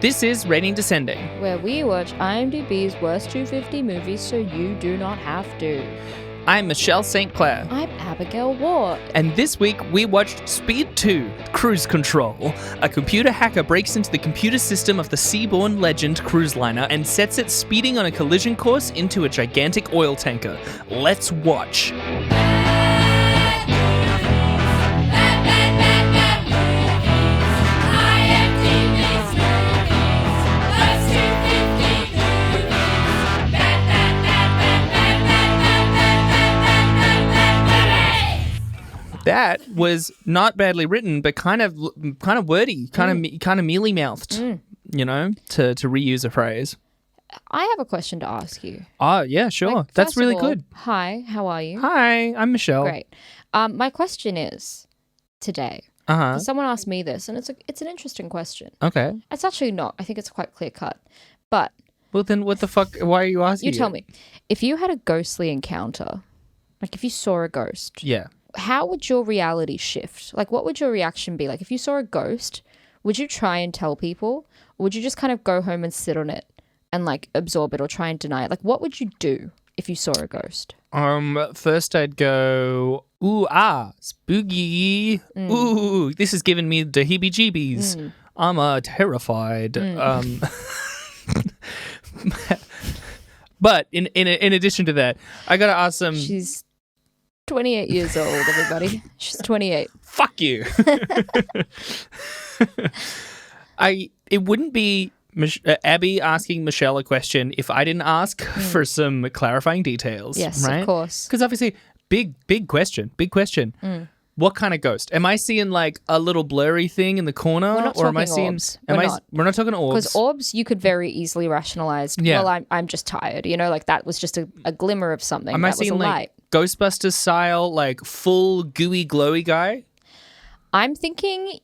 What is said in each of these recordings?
This is Rating Descending, where we watch IMDb's worst 250 movies so you do not have to. I'm Michelle St. Clair. I'm Abigail Ward. And this week we watched Speed 2, Cruise Control. A computer hacker breaks into the computer system of the seaborne Legend cruise liner and sets it speeding on a collision course into a gigantic oil tanker. Let's watch. That was not badly written, but kind of wordy, kind of mealy mouthed, you know, to reuse a phrase. I have a question to ask you. Oh, yeah, sure. That's really good. Hi, how are you? Hi, I'm Michelle. Great. My question is today. Someone asked me this, and it's an interesting question. Okay. It's actually not. I think it's quite clear cut. But well, then what the fuck? Why are you asking? You tell me. If you had a ghostly encounter, like if you saw a ghost. Yeah. How would your reality shift? Like, what would your reaction be? Like, if you saw a ghost, would you try and tell people? Or would you just kind of go home and sit on it and, like, absorb it or try and deny it? Like, what would you do if you saw a ghost? First I'd go, spooky. Ooh, this is giving me the heebie-jeebies. I'm terrified. But in addition to that, I gotta ask some... She's 28 years old, everybody. She's 28. Fuck you. It wouldn't be Abby asking Michelle a question if I didn't ask for some clarifying details. Yes, right? Of course. Because obviously, big question. What kind of ghost? Am I seeing like a little blurry thing in the corner? We're not or am I talking seeing orbs. We're not talking orbs. Because orbs you could very easily rationalize. Yeah. Well, I'm just tired. You know, like that was just a glimmer of something. Am I that was a seeing light. like Ghostbusters style, like full gooey glowy guy? I'm thinking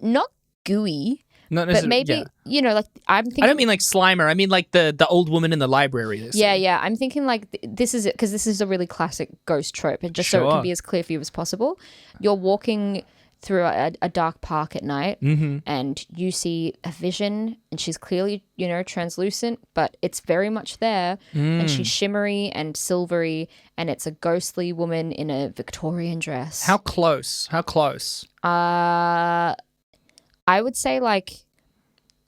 not gooey. But maybe, you know, like I'm thinking... I don't mean like Slimer. I mean like the old woman in the library. Yeah. I'm thinking like this is it because this is a really classic ghost trope. And just so it can be as clear for you as possible. You're walking through a dark park at night and you see a vision and she's clearly, you know, translucent, but it's very much there and she's shimmery and silvery and it's a ghostly woman in a Victorian dress. How close? I would say like...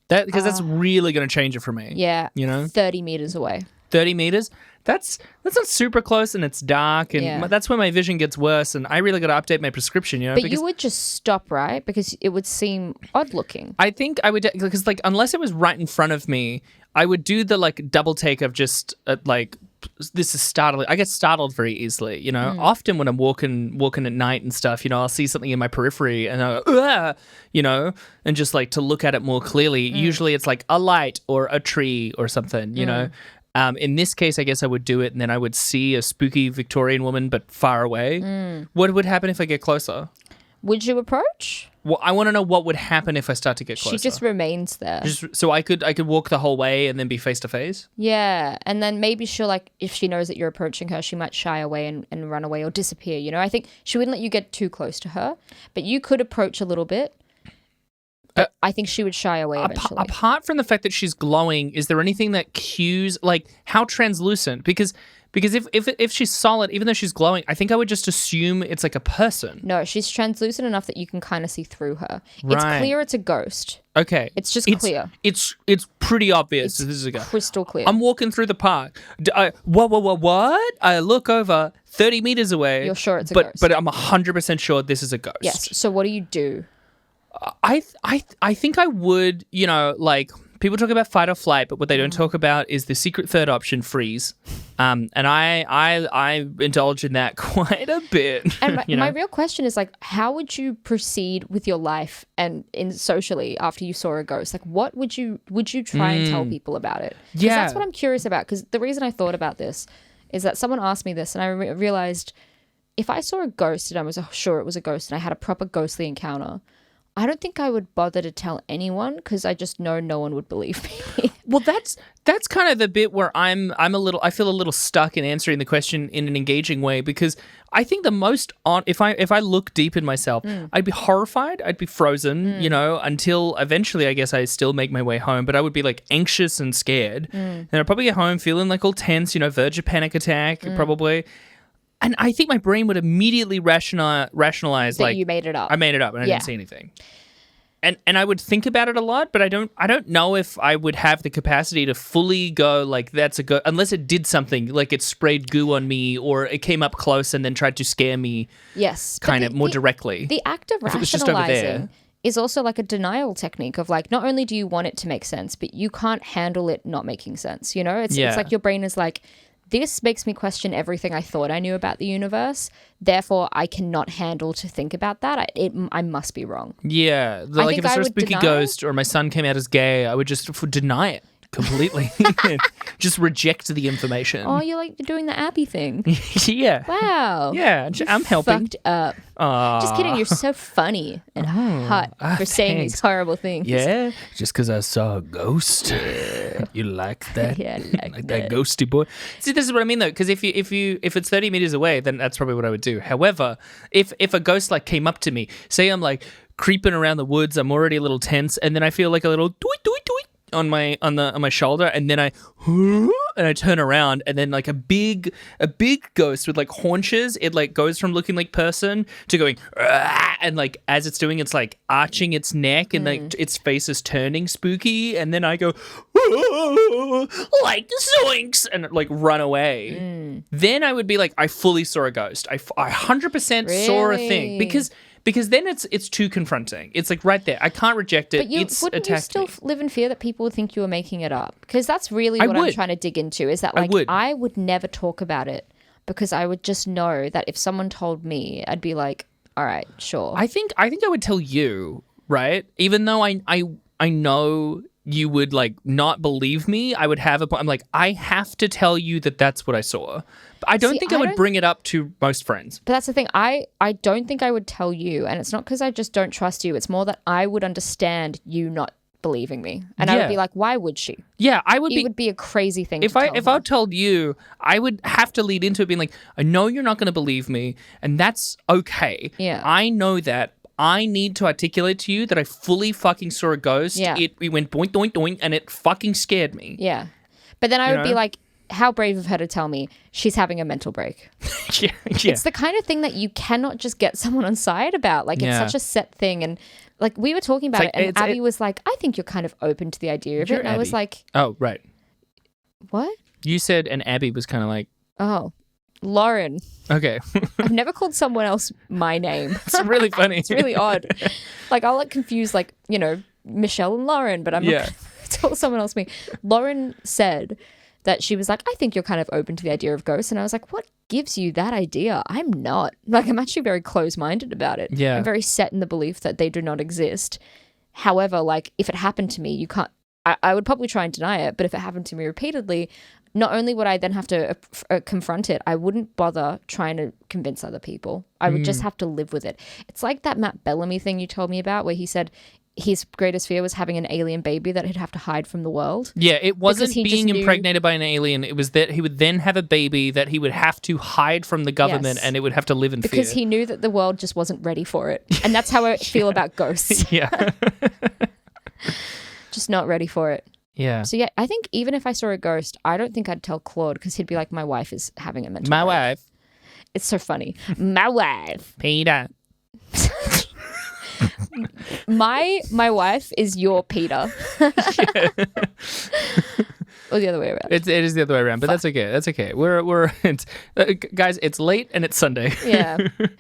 that because that's really going to change it for me. Yeah. You know? 30 meters away. 30 meters? That's not super close and it's dark and that's where my vision gets worse and I really got to update my prescription, you know? But you would just stop, right? Because it would seem odd looking. I think I would, because like unless it was right in front of me, I would do the like double take of just like... this is startling. I get startled very easily, you know. Often when I'm walking at night and stuff, you know, I'll see something in my periphery and I'll go, "Ugh," you know, and just like to look at it more clearly. Usually it's like a light or a tree or something, you know. In this case, I guess I would do it and then I would see a spooky Victorian woman but far away. What would happen if I get closer? Would you approach? Well, I want to know what would happen if I start to get closer. She just remains there. So I could walk the whole way and then be face to face? Yeah. And then maybe she'll like, if she knows that you're approaching her, she might shy away and run away or disappear. You know, I think she wouldn't let you get too close to her, but you could approach a little bit. But I think she would shy away eventually. Apart from the fact that she's glowing, is there anything that cues, like how translucent? Because if she's solid, even though she's glowing, I think I would just assume it's like a person. No, she's translucent enough that you can kind of see through her. Right. It's clear it's a ghost. Okay. It's just clear. It's pretty obvious this is a ghost. Crystal clear. I'm walking through the park. What? I look over 30 meters away. You're sure it's a ghost. But I'm 100% sure this is a ghost. Yes. So what do you do? I think I would, you know, like... people talk about fight or flight, but what they don't talk about is the secret third option, freeze. And I indulge in that quite a bit. And my real question is like, how would you proceed with your life and socially after you saw a ghost? Like, what would you try and tell people about it? Yeah, that's what I'm curious about. Because the reason I thought about this is that someone asked me this, and I realized if I saw a ghost and I was sure it was a ghost, and I had a proper ghostly encounter, I don't think I would bother to tell anyone because I just know no one would believe me. Well, that's kind of the bit where I feel a little stuck in answering the question in an engaging way, because I think the most if I look deep in myself, I'd be horrified, I'd be frozen, until eventually I guess I still make my way home, but I would be like anxious and scared. And I'd probably get home feeling like all tense, verge of panic attack, probably. And I think my brain would immediately rationalize that like you made it up. I made it up and I didn't see anything. And I would think about it a lot, but I don't know if I would have the capacity to fully go like that's a go, unless it did something like it sprayed goo on me or it came up close and then tried to scare me. Yes, kind of more directly. The act of rationalizing is also like a denial technique of like, not only do you want it to make sense, but you can't handle it not making sense. It's like your brain is like, this makes me question everything I thought I knew about the universe. Therefore, I cannot handle to think about that. I must be wrong. Yeah. Like if I saw a spooky ghost or my son came out as gay, I would just deny it completely. Just reject the information. Oh, you're doing the Abby thing. Yeah. Wow. Yeah, I'm helping. Fucked up. Just kidding. You're so funny and hot for saying these horrible things. Yeah. Just because I saw a ghost. You like that? Yeah, I like that ghosty boy. See, this is what I mean though, because if it's 30 meters away, then that's probably what I would do. However, if a ghost like came up to me, say I'm like creeping around the woods, I'm already a little tense, and then I feel like a little doit doit doit on my shoulder, and then I turn around, and then like a big ghost with like haunches, it like goes from looking like person to going and like as it's doing, it's like arching its neck and like its face is turning spooky, and then I go like zoinks and like run away. Then I would be like, I fully saw a ghost. I 100% saw a thing, because then it's too confronting. It's like right there. I can't reject it. But wouldn't you still live in fear that people would think you were making it up? Because that's really what I'm trying to dig into, is that like I would never talk about it because I would just know that if someone told me, I'd be like, all right, sure. I think I would tell you, right? Even though I know you would like not believe me, I would have a point. I'm like, I have to tell you that that's what I saw. But I don't think I would bring it up to most friends. But that's the thing. I don't think I would tell you, and it's not because I just don't trust you. It's more that I would understand you not believing me, and I would be like, why would she? Yeah, I would. It would be a crazy thing. If I told you, I would have to lead into it being like, I know you're not going to believe me, and that's okay. Yeah, I know that. I need to articulate to you that I fully fucking saw a ghost. Yeah. It went doink, doink, doink, and it fucking scared me. Yeah. But then I would be like, how brave of her to tell me she's having a mental break. Yeah. It's the kind of thing that you cannot just get someone on side about. Like, it's such a set thing. And like, we were talking about it, and Abby was like, I think you're kind of open to the idea of it. And I was like, oh, right. What? You said, and Abby was kind of like, oh, Lauren. Okay. I've never called someone else my name. It's really funny. It's really odd. Like, I'll like confuse like, Michelle and Lauren, but I'm not going to call someone else me. Lauren said that she was like, I think you're kind of open to the idea of ghosts. And I was like, what gives you that idea? I'm not. Like, I'm actually very close-minded about it. Yeah. I'm very set in the belief that they do not exist. However, like, if it happened to me, you can't, I would probably try and deny it, but if it happened to me repeatedly, not only would I then have to confront it, I wouldn't bother trying to convince other people. I would just have to live with it. It's like that Matt Bellamy thing you told me about, where he said his greatest fear was having an alien baby that he'd have to hide from the world. Yeah, it wasn't being impregnated by an alien. It was that he would then have a baby that he would have to hide from the government, and it would have to live in fear. Because he knew that the world just wasn't ready for it. And that's how I feel about ghosts. Yeah. Just not ready for it. Yeah. So yeah, I think even if I saw a ghost, I don't think I'd tell Claude, because he'd be like, my wife is having a mental break. Wife. It's so funny. My wife. Peter. My wife is your Peter. Or the other way around. It is the other way around, but that's okay. That's okay. Guys, it's late and it's Sunday. Yeah.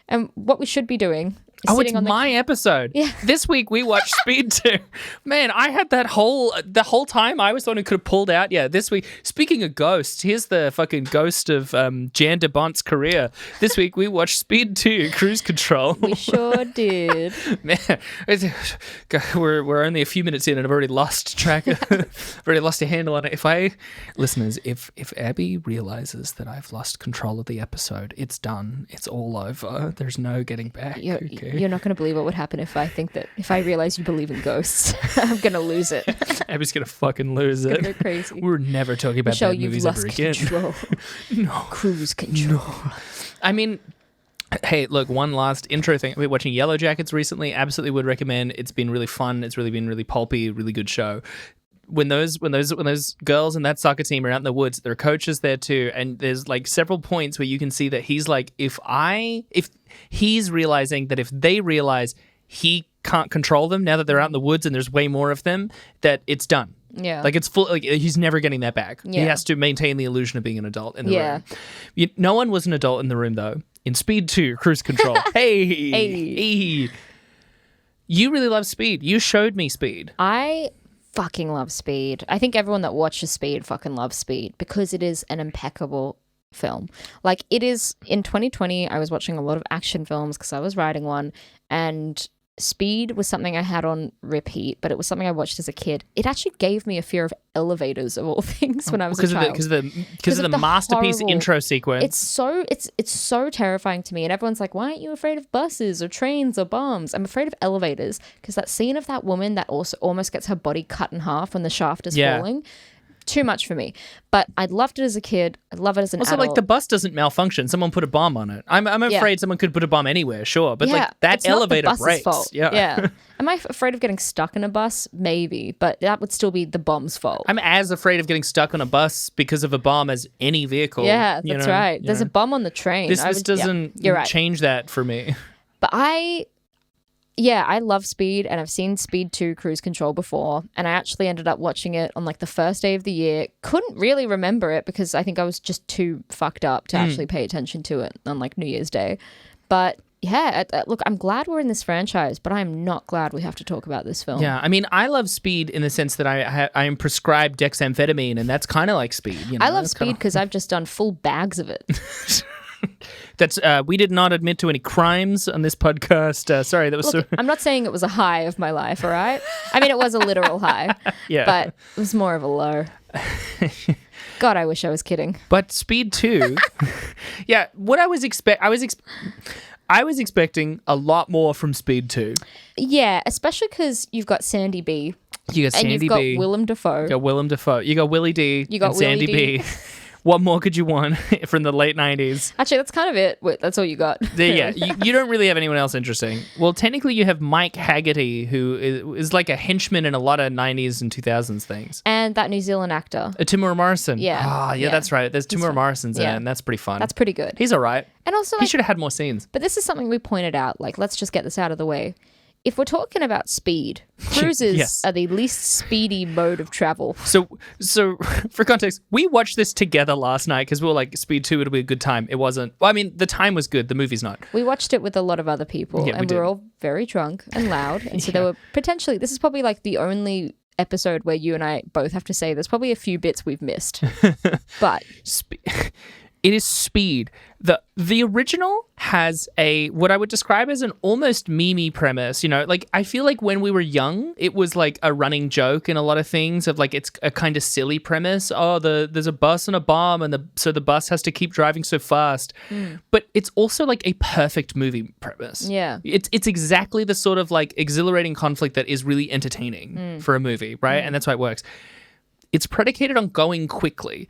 And what we should be doing. It's my episode. Yeah. This week we watched Speed 2. Man, I had the whole time I was the one who could have pulled out. Yeah, this week. Speaking of ghosts, here's the fucking ghost of Jan de Bont's career. This week we watched Speed 2, Cruise Control. We sure did. Man, we're only a few minutes in and I've already lost track. I've already lost a handle on it. Listeners, if Abby realizes that I've lost control of the episode, it's done. It's all over. There's no getting back. Okay. You're not going to believe what would happen if I realize you believe in ghosts. I'm going to lose it. Abby's going to fucking lose it. Go crazy. We're never talking about Michelle, bad movies you've ever lost again. control. No. Cruise control. I mean, hey, look, one last intro thing. I've been watching Yellow Jackets recently. Absolutely would recommend. It's been really fun. It's really been really pulpy, really good show. When those girls and that soccer team are out in the woods, there are coaches there too, and there's like several points where you can see that he's like, if he's realizing that if they realize he can't control them now that they're out in the woods and there's way more of them, that it's done. Yeah. Like it's full. Like he's never getting that back. Yeah. He has to maintain the illusion of being an adult in the room. No one was an adult in the room though. In Speed 2, Cruise Control. Hey. You really love Speed. You showed me Speed. I fucking love Speed. I think everyone that watches Speed fucking loves Speed because it is an impeccable film. Like it is. In 2020, I was watching a lot of action films because I was writing one, and Speed was something I had on repeat, but it was something I watched as a kid. It actually gave me a fear of elevators of all things when I was a child. Because of the masterpiece horrible intro sequence. It's so terrifying to me, and everyone's like, "Why aren't you afraid of buses or trains or bombs?" I'm afraid of elevators because that scene of that woman that also almost gets her body cut in half when the shaft is falling. Too much for me. But I loved it as a kid. I love it as an adult. Also, like the bus doesn't malfunction. Someone put a bomb on it. I'm afraid someone could put a bomb anywhere, sure. But like that elevator breaks. Fault. Yeah. Am I afraid of getting stuck in a bus? Maybe. But that would still be the bomb's fault. I'm as afraid of getting stuck on a bus because of a bomb as any vehicle. Yeah, that's right. There's a bomb on the train. This doesn't change that for me. But I love Speed, and I've seen Speed 2 Cruise Control before, and I actually ended up watching it on like the first day of the year. Couldn't really remember it because I think I was just too fucked up to actually pay attention to it on like New Year's Day. But yeah, look, I'm glad we're in this franchise, but I'm not glad we have to talk about this film. Yeah, I mean, I love Speed in the sense that I am prescribed dexamphetamine, and that's kind of like Speed. You know? I love Speed because I've just done full bags of it. That's we did not admit to any crimes on this podcast. Sorry, that was. Look, I'm not saying it was a high of my life. All right, I mean it was a literal high. But it was more of a low. God, I wish I was kidding. But Speed 2, what I was expecting a lot more from Speed 2. Yeah, especially because you've got Sandy B. You got Sandy B. And you've got Willem Dafoe. You got Willem Dafoe. You got Willie D. You got and Sandy Willie D. B. What more could you want from the late 90s? Actually, that's kind of it. That's all you got. Yeah, you don't really have anyone else interesting. Well, technically, you have Mike Haggerty, who is like a henchman in a lot of 90s and 2000s things. And that New Zealand actor. Timur Morrison. Yeah. Yeah, that's right. There's Timur Morrison's in it, and that's pretty fun. That's pretty good. He's all right. And also, he should have had more scenes. But this is something we pointed out. Like, let's just get this out of the way. If we're talking about speed, cruises are the least speedy mode of travel. So for context, we watched this together last night because we were like, Speed 2, it'll be a good time. It wasn't. Well, I mean, the time was good. The movie's not. We watched it with a lot of other people, and we were all very drunk and loud. And so there were potentially, this is probably like the only episode where you and I both have to say there's probably a few bits we've missed. But it is Speed. The original has what I would describe as an almost meme premise. You know, like I feel like when we were young, it was like a running joke in a lot of things of like it's a kind of silly premise. Oh, there's a bus and a bomb, and so the bus has to keep driving so fast. But it's also like a perfect movie premise. Yeah, it's exactly the sort of like exhilarating conflict that is really entertaining for a movie, right? And that's why it works. It's predicated on going quickly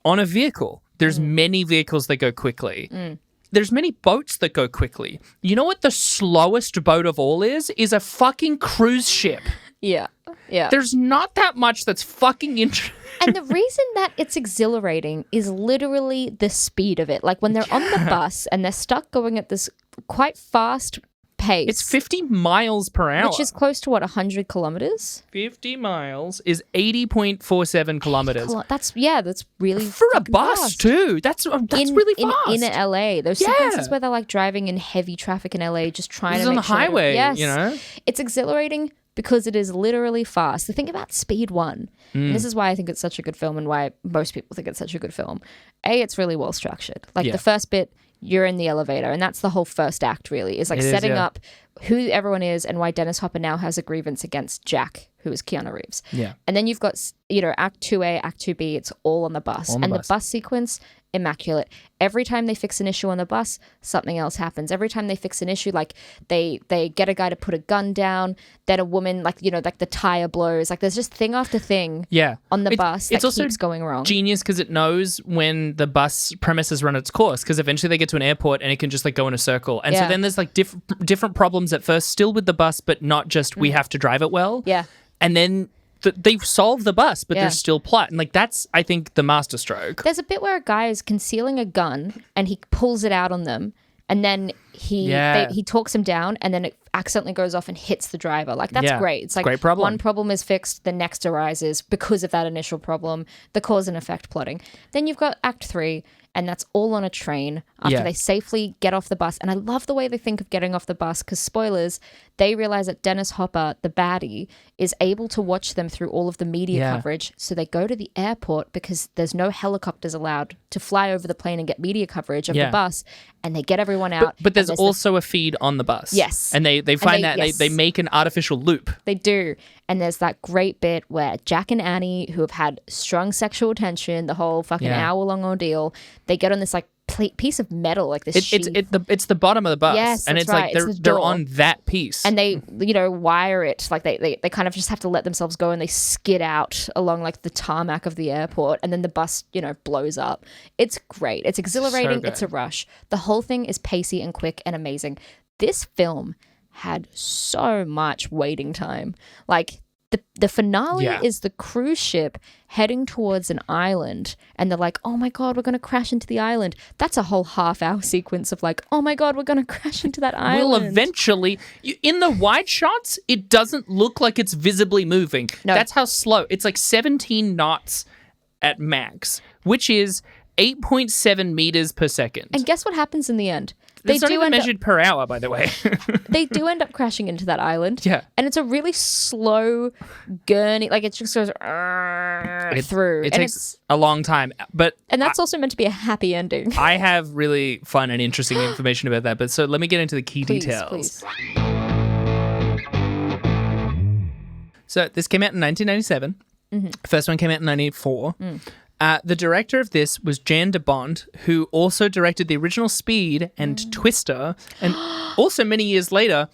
on a vehicle. There's many vehicles that go quickly. There's many boats that go quickly. You know what the slowest boat of all is? Is a fucking cruise ship. Yeah. There's not that much that's fucking interesting. And the reason that it's exhilarating is literally the speed of it. Like when they're on the bus and they're stuck going at this quite fast pace. It's 50 miles per hour. Which is close to, 100 kilometers? 50 miles is 80.47 kilometers. That's really for a bus fast. Too. That's really fast. In LA. Those sequences where they're like driving in heavy traffic in LA just trying to make on the highway, yes. You know? It's exhilarating because it is literally fast. The thing about Speed 1, and this is why I think it's such a good film and why most people think it's such a good film. It's really well structured. Like the first bit, you're in the elevator, and that's the whole first act really, is like setting up who everyone is and why Dennis Hopper now has a grievance against Jack, who is Keanu Reeves. Yeah. And then you've got, Act 2A, Act 2B, it's all on the bus. The bus sequence immaculate. Every time they fix an issue on the bus, something else happens. Every time they fix an issue, like they get a guy to put a gun down, then a woman, like, you know, like the tire blows. Like there's just thing after thing on the bus that keeps going wrong. Genius because it knows when the bus premise has run its course, because eventually they get to an airport and it can just like go in a circle. And so then there's like different problems at first, still with the bus, but not just we have to drive it well. Yeah. And then they've solved the bus, but there's still plot. And like that's, I think, the masterstroke. There's a bit where a guy is concealing a gun and he pulls it out on them, and then he talks him down, and then it accidentally goes off and hits the driver. Like that's great. It's like great problem. One problem is fixed, the next arises because of that initial problem, the cause and effect plotting. Then you've got Act 3, and that's all on a train after they safely get off the bus. And I love the way they think of getting off the bus, because spoilers, they realize that Dennis Hopper, the baddie, is able to watch them through all of the media coverage. So they go to the airport because there's no helicopters allowed to fly over the plane and get media coverage of the bus, and they get everyone out. But there's also a feed on the bus. Yes. And they find they make an artificial loop. They do. And there's that great bit where Jack and Annie, who have had strong sexual tension, the whole fucking hour-long ordeal, they get on this like piece of metal, like this sheath. It's the bottom of the bus. Yes, and that's it's right. like they're on that piece. And they, you know, wire it. Like they kind of just have to let themselves go, and they skid out along like the tarmac of the airport, and then the bus, you know, blows up. It's great. It's exhilarating. It's a rush. The whole thing is pacey and quick and amazing. This film had so much waiting time. Like the finale is the cruise ship heading towards an island, and they're like, oh my God, we're going to crash into the island. That's a whole half-hour sequence of like, oh my God, we're going to crash into that island. Well, eventually, in the wide shots, it doesn't look like it's visibly moving. No. That's how slow. It's like 17 knots at max, which is 8.7 meters per second. And guess what happens in the end? It's not even measured per hour, by the way. They do end up crashing into that island. Yeah. And it's a really slow gurney. Like, it just goes through. It takes a long time. And that's also meant to be a happy ending. I have really fun and interesting information about that. But so let me get into the key details. Please. So this came out in 1997. Mm-hmm. First one came out in 1994. The director of this was Jan de Bont, who also directed the original Speed and Twister, and also many years later,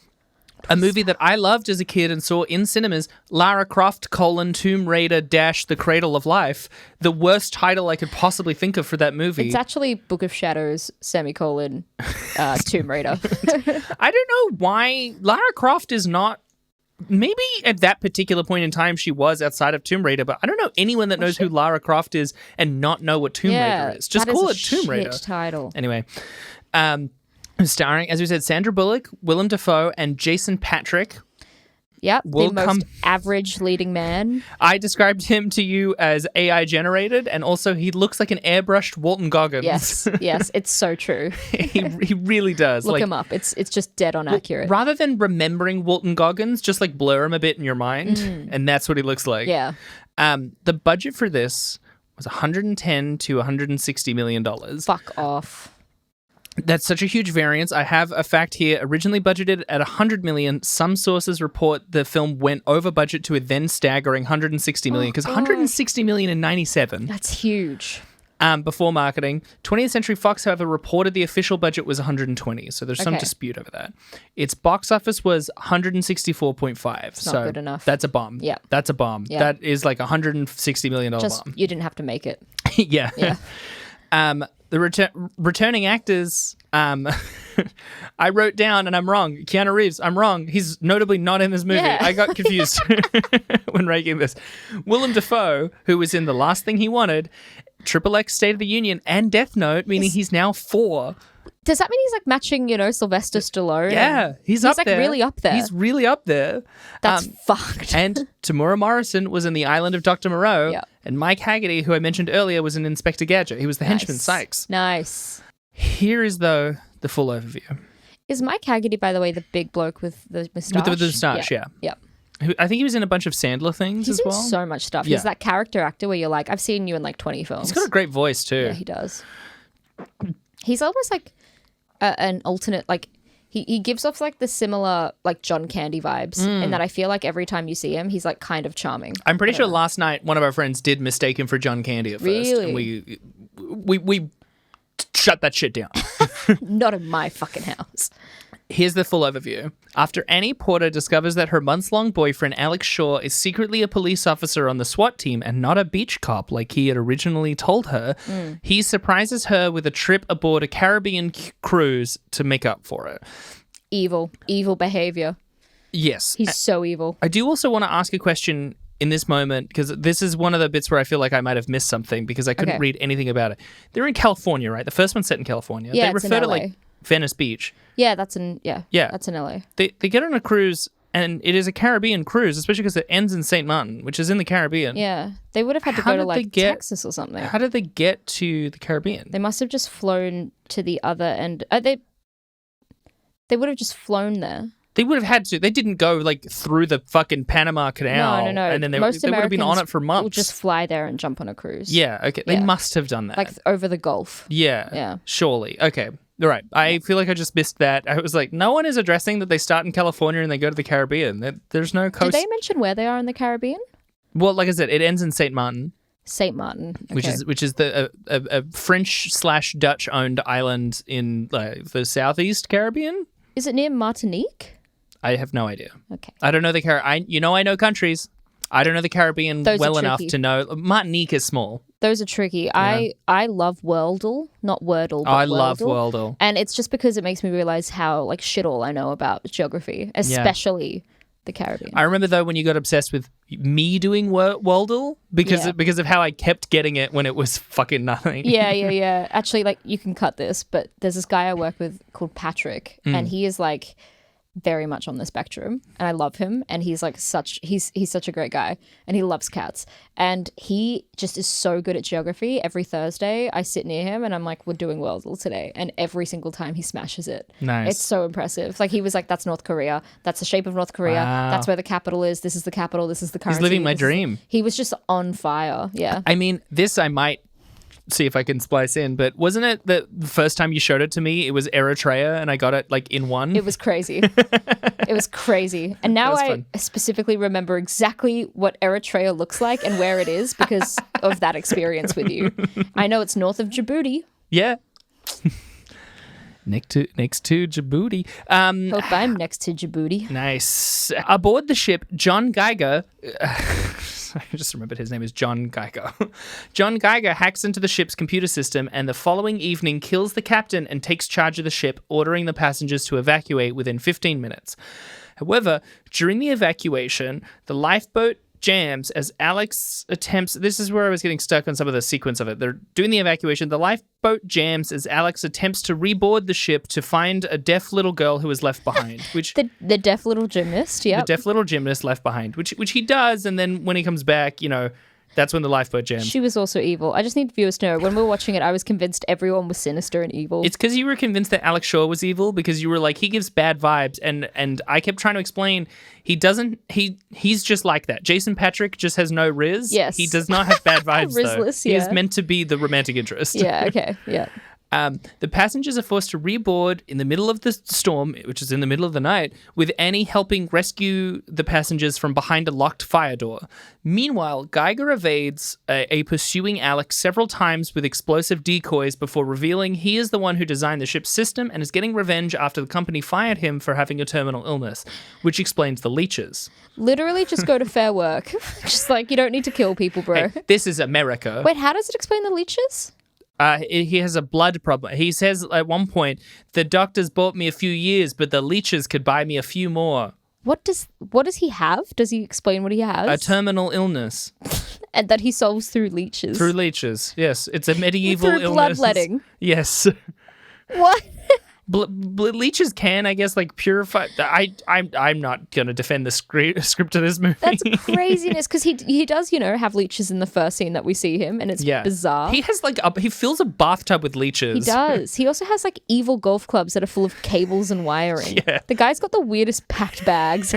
a movie that I loved as a kid and saw in cinemas, Lara Croft: Tomb Raider - The Cradle of Life. The worst title I could possibly think of for that movie. It's actually Book of Shadows, Tomb Raider. I don't know why Lara Croft is not. Maybe at that particular point in time she was outside of Tomb Raider, but I don't know anyone that knows who Lara Croft is and not know what Tomb Raider is. Just call it Tomb Raider. Title. Anyway, starring, as we said, Sandra Bullock, Willem Dafoe, and Jason Patric. Yep, the most average leading man. I described him to you as AI generated, and also he looks like an airbrushed Walton Goggins. Yes, it's so true. he really does. Look him up. It's just dead on accurate. Rather than remembering Walton Goggins, just like blur him a bit in your mind, and that's what he looks like. Yeah. The budget for this was $110 to $160 million. Fuck off. That's such a huge variance. I have a fact here. Originally budgeted at $100 million, some sources report the film went over budget to a then staggering $160 million, because $160 million in 97. That's huge. Before marketing. 20th Century Fox, however, reported the official budget was 120, so there's some dispute over that. Its box office was 164.5. It's not good enough. That's a bomb. Yeah. That's a bomb. Yeah. That is like $160 million bomb. You didn't have to make it. Yeah. The returning actors, I wrote down, and I'm wrong. Keanu Reeves, I'm wrong. He's notably not in this movie. Yeah. I got confused when ranking this. Willem Dafoe, who was in The Last Thing He Wanted, XXX State of the Union, and Death Note, meaning he's now 4. Does that mean he's like matching, Sylvester Stallone? Yeah, he's up like there. Really up there. He's really up there. That's fucked. And Tamura Morrison was in The Island of Dr. Moreau. Yep. And Mike Haggerty, who I mentioned earlier, was in Inspector Gadget. He was the henchman Sykes. Nice. Here is, though, the full overview. Is Mike Haggerty, by the way, the big bloke with the moustache? With the moustache, yeah. Yep. I think he was in a bunch of Sandler things as well. He's in so much stuff. He's that character actor where you're like, I've seen you in like 20 films. He's got a great voice too. Yeah, he does. He's almost like an alternate, like he gives off like the similar like John Candy vibes, in that I feel like every time you see him, he's like kind of charming. I'm pretty sure last night one of our friends did mistake him for John Candy at first. Really? And we shut that shit down. Not in my fucking house. Here's the full overview. After Annie Porter discovers that her months-long boyfriend, Alex Shaw, is secretly a police officer on the SWAT team and not a beach cop like he had originally told her, he surprises her with a trip aboard a Caribbean cruise to make up for it. Evil behavior. Yes. He's so evil. I do also want to ask a question in this moment, because this is one of the bits where I feel like I might have missed something because I couldn't read anything about it. They're in California, right? The first one's set in California. Yeah, they refer to like Venice Beach. Yeah, that's in that's in LA. They get on a cruise and it is a Caribbean cruise, especially because it ends in St. Martin, which is in the Caribbean. Yeah. They would have had to go to like Texas or something. How did they get to the Caribbean? They must have just flown to the other end. They would have just flown there. They would have had to. They didn't go like through the fucking Panama Canal. No. And then they would have been on it for months. Will just fly there and jump on a cruise. Yeah, okay. They must have done that. Like over the Gulf. Yeah. Surely. Okay. All right. I feel like I just missed that. I was like, no one is addressing that they start in California and they go to the Caribbean. There's no coast. Did they mention where they are in the Caribbean? Well, like I said, it ends in St. Martin. St. Martin. Okay. Which is the a French/Dutch owned island in the southeast Caribbean. Is it near Martinique? I have no idea. Okay. I don't know the Caribbean. I know countries. I don't know the Caribbean well enough to know. Martinique is small. Those are tricky. Yeah. I love Worldle, not Wordle, but I Worldle. love Worldle. And it's just because it makes me realize how like shit all I know about geography, especially the Caribbean. I remember though when you got obsessed with me doing Worldle because of how I kept getting it when it was fucking nothing. Yeah. Actually, like you can cut this, but there's this guy I work with called Patrick, and he is like very much on the spectrum, and I love him, and he's like he's such a great guy, and he loves cats, and he just is so good at geography. Every Thursday I sit near him and I'm like, we're doing Worldle today, and every single time he smashes it. Nice. It's so impressive. Like he was like, that's North Korea, that's the shape of North Korea, that's where the capital is, this is the capital, this is the currency. He's living my dream. He was just on fire. Yeah. I mean, this I might see if I can splice in, but wasn't it the first time you showed it to me, it was Eritrea and I got it like in one? It was crazy. It was crazy. And now I specifically remember exactly what Eritrea looks like and where it is because of that experience with you. I know it's north of Djibouti. Yeah. Next to Djibouti. Hope I'm next to Djibouti. Nice. Aboard the ship, John Geiger... I just remembered his name is John Geiger. John Geiger hacks into the ship's computer system and the following evening kills the captain and takes charge of the ship, ordering the passengers to evacuate within 15 minutes. However, during the evacuation, the lifeboat jams as Alex attempts... This is where I was getting stuck on some of the sequence of it. They're doing the evacuation. The lifeboat jams as Alex attempts to reboard the ship to find a deaf little girl who was left behind. Which the deaf little gymnast, yeah. The deaf little gymnast left behind, which he does, and then when he comes back, that's when the lifeboat jams. She was also evil. I just need viewers to know, when we were watching it, I was convinced everyone was sinister and evil. It's because you were convinced that Alex Shaw was evil because you were like, he gives bad vibes, and I kept trying to explain he doesn't. He's just like that. Jason Patrick just has no riz. Yes. He does not have bad vibes. Rizless, though. He is meant to be the romantic interest. Yeah. Okay. Yeah. The passengers are forced to reboard in the middle of the storm, which is in the middle of the night, with Annie helping rescue the passengers from behind a locked fire door. Meanwhile, Geiger evades a pursuing Alex several times with explosive decoys before revealing he is the one who designed the ship's system and is getting revenge after the company fired him for having a terminal illness, which explains the leeches. Literally just go to Fair Work. Just like, you don't need to kill people, bro. Hey, this is America. Wait, how does it explain the leeches? He has a blood problem. He says at one point, the doctors bought me a few years, but the leeches could buy me a few more. What does he have? Does he explain what he has? A terminal illness. And that he solves through leeches. Through leeches, yes. It's a medieval illness. Through bloodletting. Yes. What? Leeches can, I guess, like purify. I'm not gonna defend the script of this movie. That's craziness because he does have leeches in the first scene that we see him, and it's bizarre. He has he fills a bathtub with leeches. He does. He also has like evil golf clubs that are full of cables and wiring. Yeah. The guy's got the weirdest packed bags.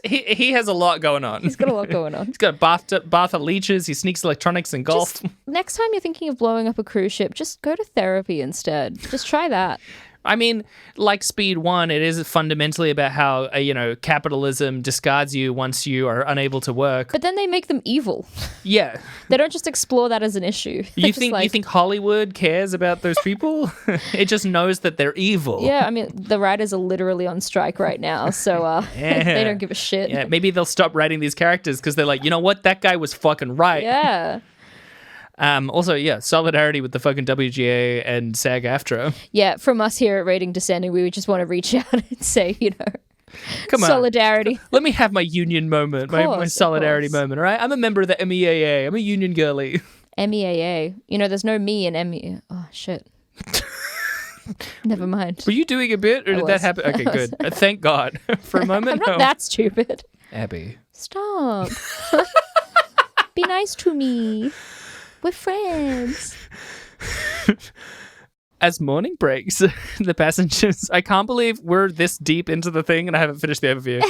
He has a lot going on. He's got a lot going on. He's got a bath of leeches. He sneaks electronics and golf. Next time you're thinking of blowing up a cruise ship, just go to therapy instead. Just try that. I mean, like Speed 1, it is fundamentally about how, capitalism discards you once you are unable to work. But then they make them evil. Yeah. They don't just explore that as an issue. You think Hollywood cares about those people? It just knows that they're evil. Yeah, I mean, the writers are literally on strike right now, so they don't give a shit. Yeah, maybe they'll stop writing these characters because they're like, you know what? That guy was fucking right. Yeah. Also, solidarity with the fucking WGA and SAG-AFTRA. Yeah, from us here at Rating Descending, we would just want to reach out and say, come on, solidarity. Let me have my union moment, my solidarity moment, all right? I'm a member of the MEAA. I'm a union girly. MEAA. There's no me in ME. Oh, shit. Never mind. Were you doing a bit, or did that happen? Okay, good. Thank God. For a moment, I'm not that stupid. Abby. Stop. Be nice to me. We're friends. As morning breaks, the passengers... I can't believe we're this deep into the thing and I haven't finished the overview.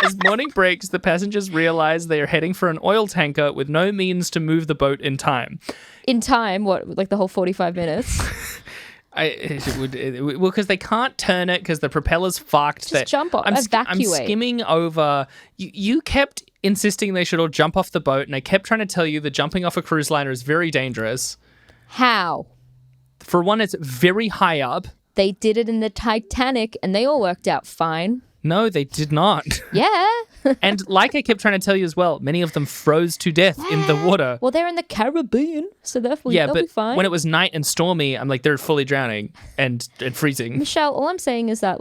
As morning breaks, the passengers realize they are heading for an oil tanker with no means to move the boat in time. In time? What, like the whole 45 minutes? Because they can't turn it because the propeller's fucked. Just jump off, evacuate. I'm skimming over. You kept insisting they should all jump off the boat, and I kept trying to tell you that jumping off a cruise liner is very dangerous. How? For one, it's very high up. They did it in the Titanic, and they all worked out fine. No, they did not. Yeah. And like I kept trying to tell you as well, many of them froze to death in the water. Well, they're in the Caribbean, so they'll be fine. When it was night and stormy, I'm like, they're fully drowning and freezing. Michelle, all I'm saying is that,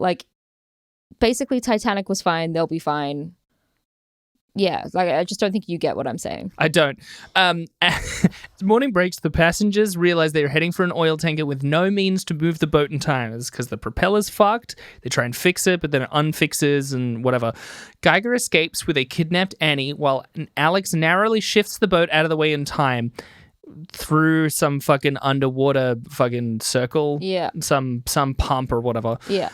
basically Titanic was fine, they'll be fine. Yeah, I just don't think you get what I'm saying. I don't. As morning breaks, the passengers realize they're heading for an oil tanker with no means to move the boat in time. It's because the propeller's fucked. They try and fix it, but then it unfixes and whatever. Geiger escapes with a kidnapped Annie while Alex narrowly shifts the boat out of the way in time through some fucking underwater fucking circle. Yeah. Some pump or whatever. Yeah.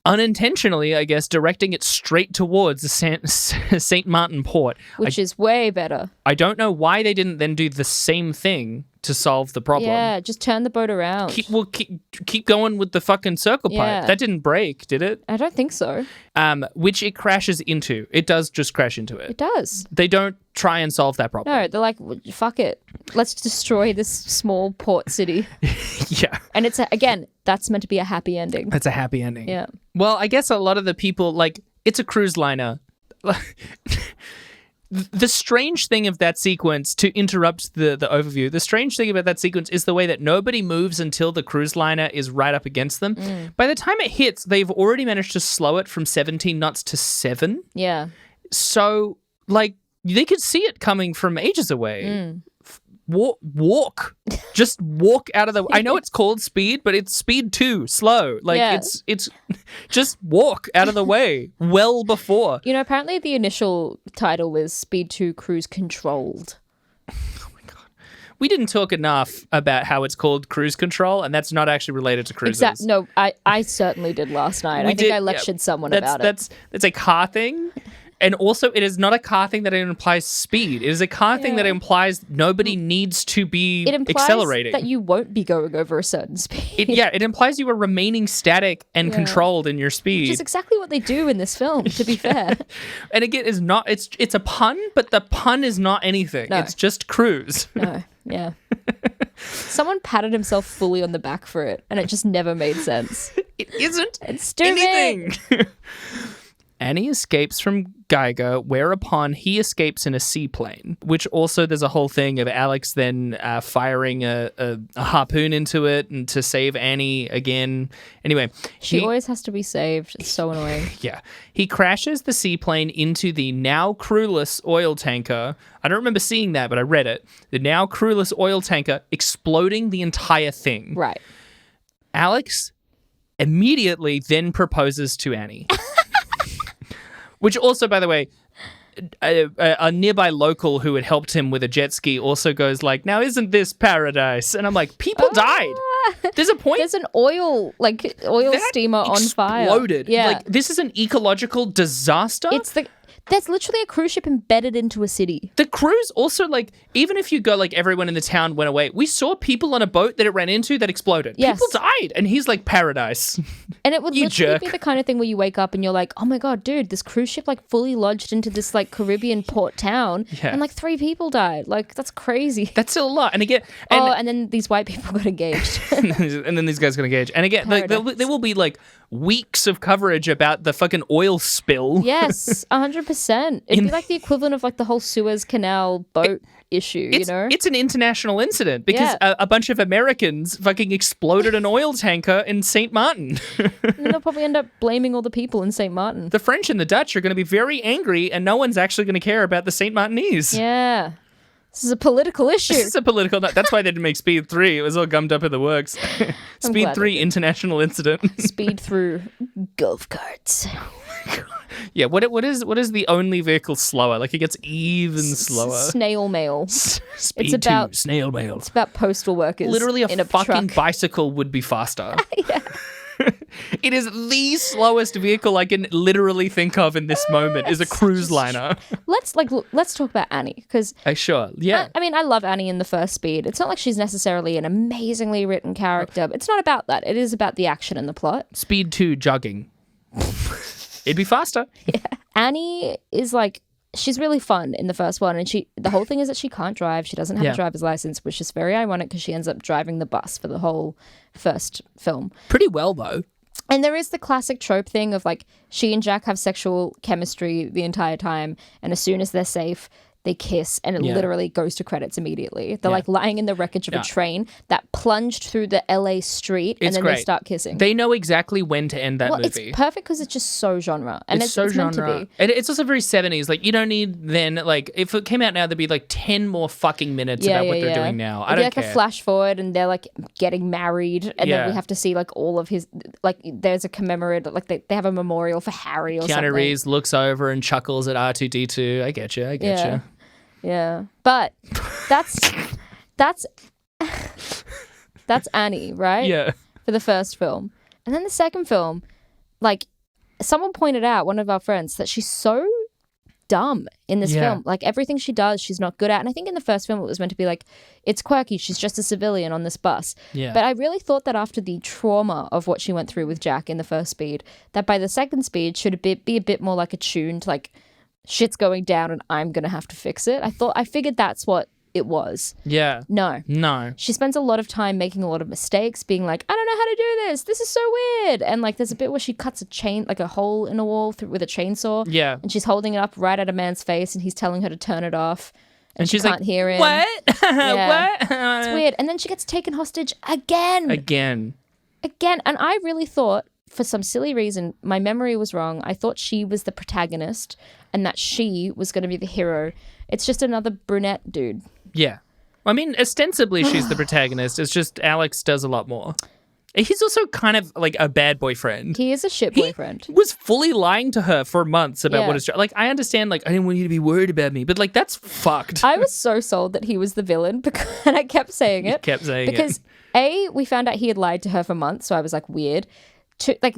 Unintentionally, I guess, directing it straight towards the St. Martin port. Which is way better. I don't know why they didn't then do the same thing to solve the problem. Yeah, just turn the boat around. Keep going with the fucking circle pipe. That didn't break, did it? I don't think so. Which it crashes into. It does just crash into it. It does. They don't try and solve that problem. No, they're like, fuck it. Let's destroy this small port city. Yeah. And again, that's meant to be a happy ending. That's a happy ending. Yeah. Well, I guess a lot of the people, it's a cruise liner. The strange thing of that sequence, to interrupt the overview, the strange thing about that sequence is the way that nobody moves until the cruise liner is right up against them. By the time it hits, they've already managed to slow it from 17 knots to 7. Yeah. So, they could see it coming from ages away. Walk. Just walk out of the... I know it's called speed, but it's speed 2, slow. It's just walk out of the way well before. Apparently the initial title is Speed 2 Cruise Controlled. Oh my God. We didn't talk enough about how it's called cruise control, and that's not actually related to cruises. No, I certainly did last night. I think I lectured someone about it. That's a car thing. And also, it is not a car thing that implies speed. It is a car thing that implies nobody needs to be accelerating. That you won't be going over a certain speed. It implies you are remaining static and controlled in your speed. Which is exactly what they do in this film, to be fair. And again, it's a pun, but the pun is not anything. No. It's just cruise. No, yeah. Someone patted himself fully on the back for it, and it just never made sense. It isn't it's anything. Annie escapes from Geiger, whereupon he escapes in a seaplane, which also there's a whole thing of Alex then firing a harpoon into it and to save Annie again. Anyway. She always has to be saved. It's so annoying. Yeah. He crashes the seaplane into the now crewless oil tanker. I don't remember seeing that, but I read it. The now crewless oil tanker exploding the entire thing. Right. Alex immediately then proposes to Annie. Which also, by the way, a nearby local who had helped him with a jet ski also goes now isn't this paradise? And I'm like, people died. There's a point. There's an oil steamer on fire. Exploded. Yeah. This is an ecological disaster. there's literally a cruise ship embedded into a city. The cruise also, like, even if you go, like, everyone in the town went away, we saw people on a boat that it ran into that exploded. Yes. People died. And he's like, paradise. And it would You literally jerk. be the kind of thing where you wake up and you're like, oh my God, dude, this cruise ship like fully lodged into this like Caribbean port town and like 3 people died. Like, that's crazy. That's still a lot. And again... And then these white people got engaged. and then these guys got engaged. And again, like, there will be like weeks of coverage about the fucking oil spill. Yes, 100%. It'd be like the equivalent of like the whole Suez Canal boat issue, you know? It's an international incident because a bunch of Americans fucking exploded an oil tanker in St. Martin. And they'll probably end up blaming all the people in St. Martin. The French and the Dutch are going to be very angry and no one's actually going to care about the St. Martinese. Yeah. This is a political issue. This is a political... That's why they didn't make Speed 3. It was all gummed up in the works. Speed 3 international incident. Speed through golf carts. Yeah, what is the only vehicle slower? Like, it gets even slower. Snail mail. Speed 2, snail mail. It's about postal workers. Literally in a fucking truck. bicycle would be faster. Yeah. It is the slowest vehicle I can literally think of in this moment is a cruise liner. Let's talk about Annie because Sure, yeah. I mean, I love Annie in the first Speed. It's not like she's necessarily an amazingly written character. It's not about that. It is about the action and the plot. Speed 2 jogging. It'd be faster. Yeah. Annie is like, she's really fun in the first one, and the whole thing is that she can't drive. She doesn't have a driver's license, which is very ironic because she ends up driving the bus for the whole first film. Pretty well though. And there is the classic trope thing of like she and Jack have sexual chemistry the entire time, and as soon as they're safe, they kiss, and it literally goes to credits immediately. They're like lying in the wreckage of a train that plunged through the LA street, and then they start kissing. They know exactly when to end that movie. It's perfect because it's just so genre, and it's so meant to be. And it's also very 70s. Like, you don't need then, like, if it came out now, there'd be like 10 more fucking minutes about what they're doing now. I don't like care. A flash forward, and they're like getting married, and then we have to see like all of his, like, there's a commemorate, like they have a memorial for Harry or something. Keanu Reeves looks over and chuckles at R2D2. I get you. Yeah, but that's Annie, right? Yeah. For the first film. And then the second film, like, someone pointed out, one of our friends, that she's so dumb in this film. Like, everything she does, she's not good at. And I think in the first film it was meant to be like, it's quirky, she's just a civilian on this bus. Yeah. But I really thought that after the trauma of what she went through with Jack in the first Speed, that by the second Speed should be a bit more like attuned, like, shit's going down and I'm going to have to fix it. I figured that's what it was. Yeah. No. She spends a lot of time making a lot of mistakes, being like, I don't know how to do this. This is so weird. And like, there's a bit where she cuts a hole in a wall with a chainsaw. Yeah. And she's holding it up right at a man's face and he's telling her to turn it off. And she she's can't like, hear him. What? What? It's weird. And then she gets taken hostage again. Again. And I really thought, for some silly reason, my memory was wrong. I thought she was the protagonist and that she was going to be the hero. It's just another brunette dude. Yeah. I mean, ostensibly she's the protagonist. It's just Alex does a lot more. He's also kind of like a bad boyfriend. He is a shit boyfriend. He was fully lying to her for months about what his job. Like, I understand, like, I didn't want you to be worried about me, but like, that's fucked. I was so sold that he was the villain and I kept saying it. Because A, we found out he had lied to her for months, so I was like, weird.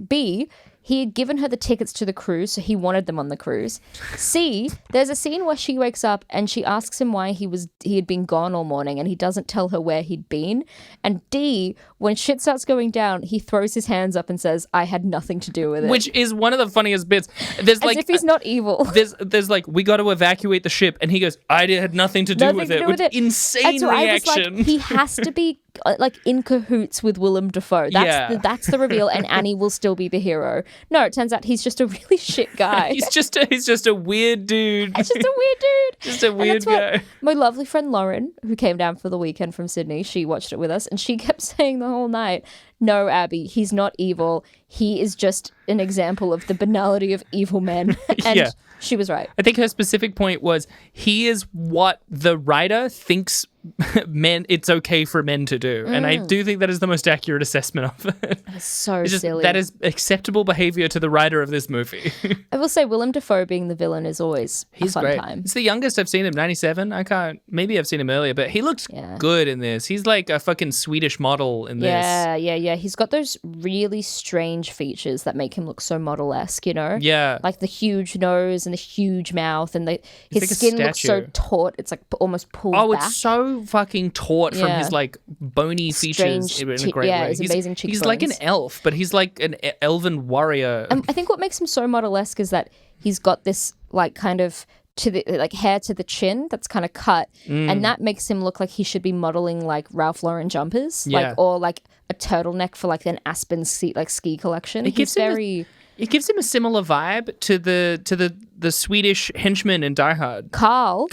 B, he had given her the tickets to the cruise, so he wanted them on the cruise. C, there's a scene where she wakes up and she asks him why he had been gone all morning, and he doesn't tell her where he'd been. And D, when shit starts going down, he throws his hands up and says, I had nothing to do with it. Which is one of the funniest bits. There's As if he's not evil. There's like, we got to evacuate the ship, and he goes, I had nothing to do with it. Insane reaction. I was like, he has to be like in cahoots with Willem Dafoe. That's the reveal, and Annie will still be the hero. No, it turns out he's just a really shit guy. he's just a weird dude. It's just a weird dude. Just a weird guy. My lovely friend Lauren, who came down for the weekend from Sydney, she watched it with us, and she kept saying the whole night, no, Abby, he's not evil. He is just an example of the banality of evil men. And she was right. I think her specific point was he is what the writer thinks men, it's okay for men to do. And I do think that is the most accurate assessment of it. That's so It's just, silly. that is acceptable behavior to the writer of this movie. I will say Willem Dafoe being the villain is always a fun great. time. It's the youngest I've seen him, 97. Maybe I've seen him earlier, but he looks good in this. He's like a fucking Swedish model in this. Yeah. He's got those really strange features that make him look so model-esque, you know? Yeah. Like the huge nose and the huge mouth, and his like a skin looks so statue. taut. It's like almost pulled Oh, back. it's so fucking taut from his like bony features in a great way. his amazing cheekbones. He's like an elf, but he's like an elven warrior. I think what makes him so model-esque is that he's got this like kind of to the like hair to the chin that's kind of cut, and that makes him look like he should be modeling like Ralph Lauren jumpers, like or like a turtleneck for like an Aspen ski collection. It gives him a similar vibe to the Swedish henchman in Die Hard. Carl.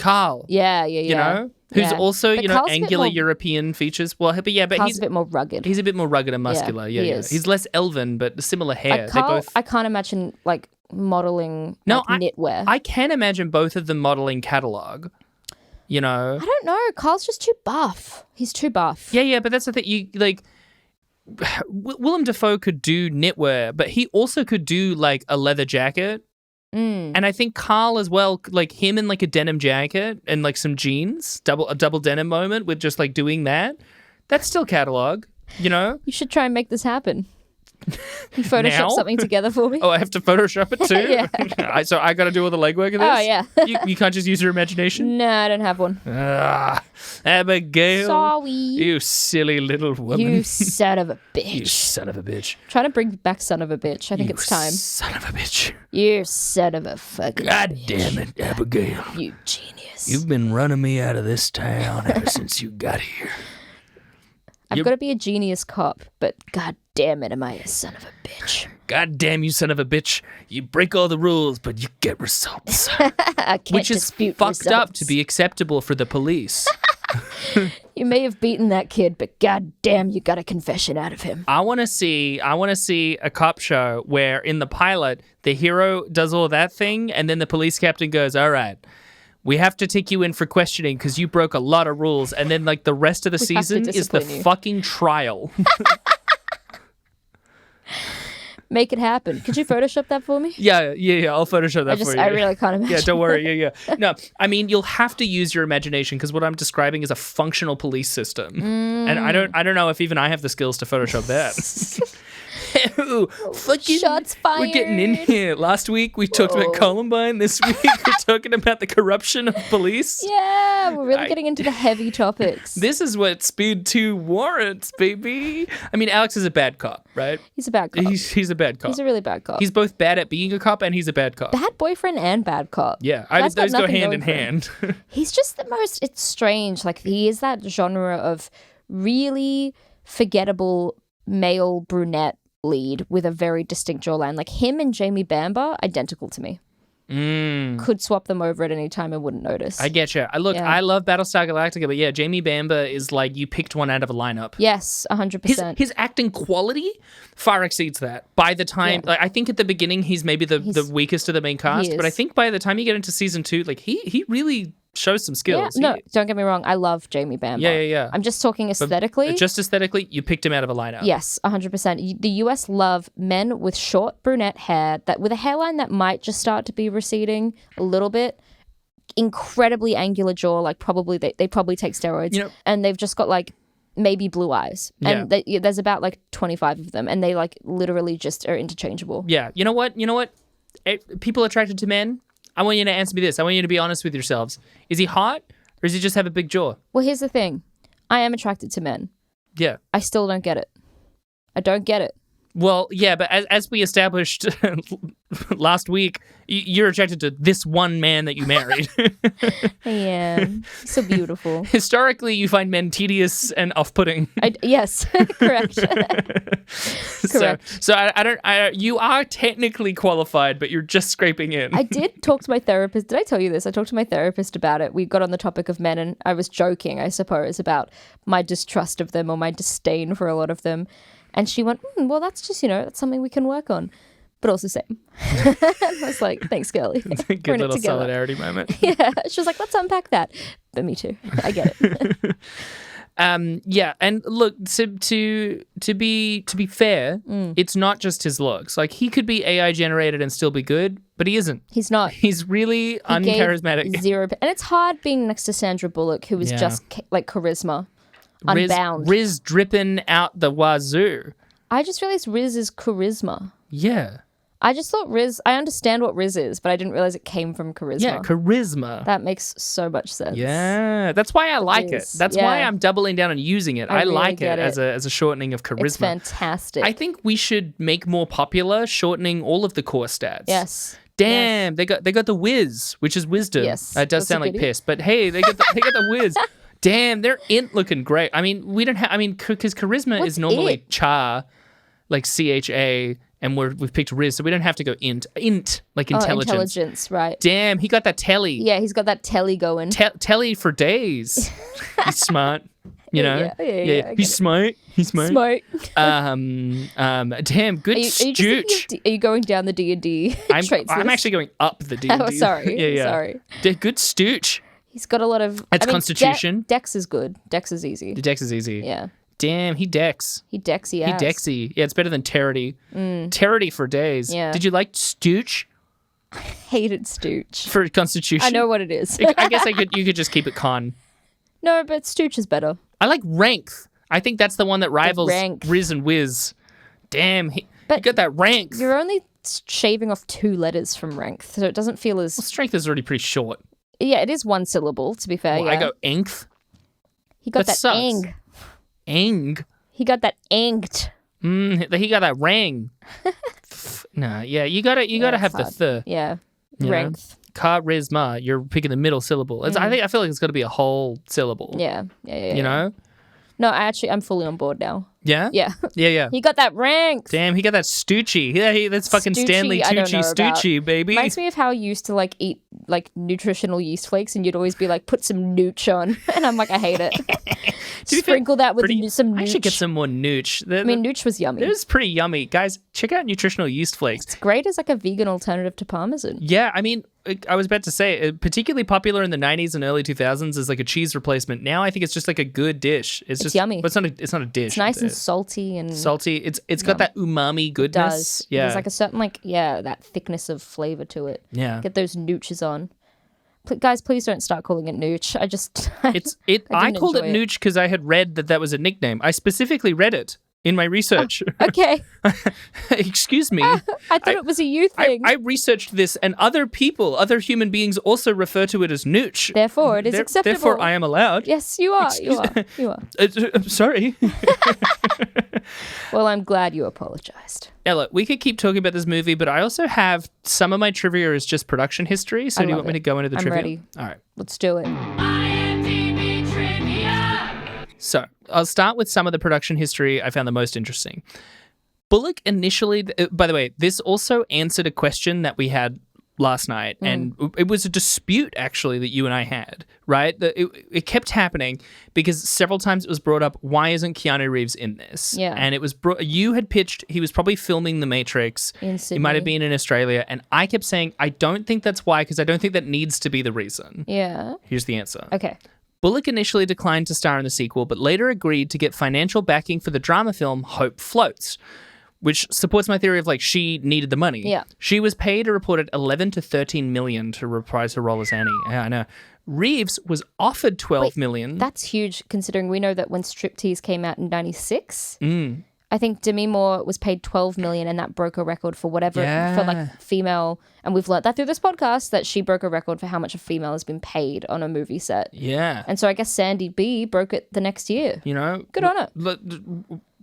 Yeah. You know? Who's also, but you know, Carl's a bit angular more- European features. Well, but Carl's he's a bit more rugged. He's a bit more rugged and muscular. Yeah. he is. He's less elven, but similar hair. Like Carl, They both. I can't imagine like modeling knitwear. I can imagine both of them modeling catalog. You know. I don't know. Carl's just too buff. He's too buff. Yeah, but that's the thing. You like Willem Dafoe could do knitwear, but he also could do like a leather jacket. And I think Carl as well, like him in like a denim jacket and like some jeans, a double denim moment with just like doing that. That's still catalog, you know? You should try and make this happen. You Photoshop Now? something together for me. Oh, I have to Photoshop it too? Yeah. So I got to do all the legwork of this? Oh, yeah. You can't just use your imagination? No, I don't have one. Abigail. Sorry. You silly little woman. You son of a bitch. You son of a bitch. Trying to bring back son of a bitch. I think it's time. Son of a bitch. You son of a fucking God bitch. damn it, Abigail. You genius. You've been running me out of this town ever since you got here. I've got to be a genius cop, but god damn it, am I a son of a bitch. God damn you, son of a bitch. You break all the rules, but you get results. I can't Which is dispute fucked up results. to be acceptable for the police. You may have beaten that kid, but god damn, you got a confession out of him. I want to see a cop show where in the pilot, the hero does all that thing, and then the police captain goes, all right, we have to take you in for questioning because you broke a lot of rules. And then like the rest of the season is the fucking trial. Make it happen. Could you Photoshop that for me? Yeah. I'll Photoshop that for you. I really can't imagine. Yeah, don't worry. Yeah. No, I mean, you'll have to use your imagination because what I'm describing is a functional police system. And I don't know if even I have the skills to Photoshop that. Ooh, fucking Shots fired. We're getting in here. Last week we talked about Columbine. This week we're talking about the corruption of police. Yeah, we're really getting into the heavy topics. This is what Speed 2 warrants, baby. I mean, Alex is a bad cop, right? He's a bad cop. He's a bad cop. He's a really bad cop. He's both bad at being a cop and he's a bad cop. Bad boyfriend and bad cop. Yeah, Guy's got those go nothing hand going in for him. hand. He's just the most, it's strange. Like, he is that genre of really forgettable male brunette lead with a very distinct jawline. Like, him and Jamie Bamber, identical to me. Could swap them over at any time and wouldn't notice. I get you. I love Battlestar Galactica, but yeah, Jamie Bamber is like you picked one out of a lineup. Yes, 100%. His acting quality far exceeds that. By the time, like, I think at the beginning he's maybe the weakest of the main cast, but I think by the time you get into season 2, like he really shows some skills. Yeah, no, don't get me wrong. I love Jamie Bamber. Yeah. I'm just talking aesthetically. Just aesthetically, you picked him out of a lineup. Yes, 100%. The US love men with short brunette hair that with a hairline that might just start to be receding a little bit. Incredibly angular jaw, like probably they probably take steroids, and they've just got like maybe blue eyes, and there's about like 25 of them, and they like literally just are interchangeable. Yeah, you know what? People attracted to men. I want you to answer me this. I want you to be honest with yourselves. Is he hot or does he just have a big jaw? Well, here's the thing. I am attracted to men. Yeah. I still don't get it. I don't get it. Well, yeah, but as we established last week, you're attracted to this one man that you married. Yeah, so beautiful. Historically, you find men tedious and off-putting. Yes, correct. Correct. So you are technically qualified, but you're just scraping in. I did talk to my therapist. Did I tell you this? I talked to my therapist about it. We got on the topic of men, and I was joking, I suppose, about my distrust of them or my disdain for a lot of them. And she went, well, that's just, that's something we can work on. But also same. I was like, thanks, girlie. It's a good little solidarity moment. Yeah. She was like, let's unpack that. But me too. I get it. Yeah, and look, to be fair, it's not just his looks. Like, he could be AI generated and still be good, but he isn't. He's not. He's really uncharismatic. Zero, and it's hard being next to Sandra Bullock, who is just like charisma, unbound. Riz dripping out the wazoo. I just realized Riz is charisma. Yeah. I just thought Riz, I understand what Riz is, but I didn't realize it came from charisma. Yeah, charisma. That makes so much sense. Yeah, that's why I like it. That's why I'm doubling down and using it. I really like it as a shortening of charisma. It's fantastic. I think we should make more popular shortening all of the core stats. Yes. Damn, they got the whiz, which is wisdom. Yes. It does sound like piss, but hey, they got the whiz. Damn, they're int looking great. I mean, we don't have. I mean, because charisma is normally char, like CHA. And we've picked Riz, so we don't have to go int like intelligence. Intelligence, right. Damn, he got that telly. Yeah, he's got that telly going. Telly for days. He's smart, you know? Yeah. He's smart. He's smart. Smart. Damn, good stooch. Are you going down the D&D traits? I'm actually going up the D&D. Oh, sorry. Yeah. Sorry. Good stooch. He's got a lot of... That's Constitution. Dex is good. Dex is easy. The Dex is easy. Yeah. Damn, he dex. He dexy ass. He dexy. Yeah, it's better than Terity. Terity for days. Yeah. Did you like Stooch? Hated Stooch. For Constitution? I know what it is. I guess you could just keep it con. No, but Stooch is better. I like Rank. I think that's the one that rivals rank. Riz and Wiz. Damn, he got that rank. You're only shaving off 2 letters from rank, so it doesn't feel as... Well, strength is already pretty short. Yeah, it is 1 syllable, to be fair. Well, yeah. I go ength. He got that sucks. eng. Eng? He got that enged. He got that rang. Nah, yeah, you gotta have hard. the Yeah, rank. Charisma. You're picking the middle syllable. I feel like it's got to be a whole syllable. Yeah. You know? No, I'm fully on board now. Yeah? Yeah. Yeah. He got that rank. Damn, he got that Stoochie. Yeah, that's fucking Stoochie, Stanley Tucci Stoochie, baby. Reminds me of how I used to like eat like nutritional yeast flakes, and you'd always be like, put some nooch on, and I'm like, I hate it. Sprinkle that with some nooch. I should get some more nooch. Nooch was yummy. It was pretty yummy. Guys, check out nutritional yeast flakes. It's great as like a vegan alternative to Parmesan. Yeah, I mean, I was about to say, particularly popular in the 90s and early 2000s as like a cheese replacement. Now I think it's just like a good dish. It's just yummy. But it's not a dish. It's nice and salty and salty. It's got that umami goodness. It does. Yeah. There's like a certain that thickness of flavor to it. Yeah. Get those nooches on. Guys, please don't start calling it nooch. I called it nooch because I had read that was a nickname. I specifically read it in my research. Okay. Excuse me. I thought it was a you thing. I researched this, and other human beings also refer to it as nooch. Therefore, it is acceptable. Therefore, I am allowed. Yes, you are. You are. I'm sorry. Well, I'm glad you apologized. Now, look, we could keep talking about this movie, but I also have some of my trivia is just production history. So do you want me to go into the trivia? I'm ready. All right. Let's do it. IMDb trivia. So I'll start with some of the production history I found the most interesting. Bullock initially, by the way, this also answered a question that we had last night, and it was a dispute actually that you and I had, right? It kept happening because several times it was brought up, why isn't Keanu Reeves in this? Yeah. And it was you had pitched he was probably filming The Matrix. In Sydney. It might have been in Australia, and I kept saying I don't think that's why, because I don't think that needs to be the reason. Yeah. Here's the answer. Okay. Bullock initially declined to star in the sequel, but later agreed to get financial backing for the drama film Hope Floats, which supports my theory of she needed the money. Yeah. She was paid a reported 11 to 13 million to reprise her role as Annie. Yeah, I know. Reeves was offered 12 million. That's huge considering we know that when Striptease came out in 96, I think Demi Moore was paid 12 million, and that broke a record for whatever for female, and we've learned that through this podcast that she broke a record for how much a female has been paid on a movie set. Yeah. And so I guess Sandy B broke it the next year. You know, good on it.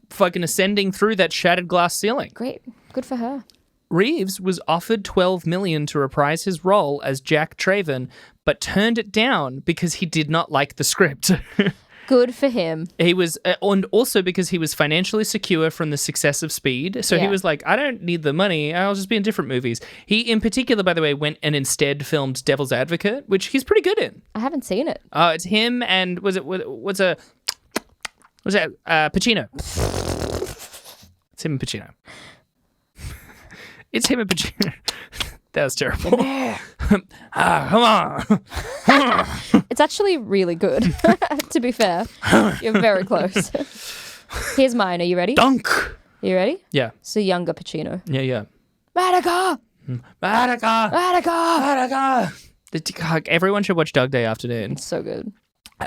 Fucking ascending through that shattered glass ceiling. Great. Good for her. Reeves was offered 12 million to reprise his role as Jack Traven, but turned it down because he did not like the script. Good for him. He was, and also because he was financially secure from the success of Speed. So he was like, I don't need the money. I'll just be in different movies. He, in particular, by the way, went and instead filmed Devil's Advocate, which he's pretty good in. I haven't seen it. It's him and Pacino. It's him and Pacino. It's him and Pacino. That was terrible. Come on. It's actually really good, to be fair. You're very close. Here's mine. Are you ready? Dunk. You ready? Yeah. It's a younger Pacino. Yeah. Radica! Radica. Everyone should watch Dog Day Afternoon. It's so good.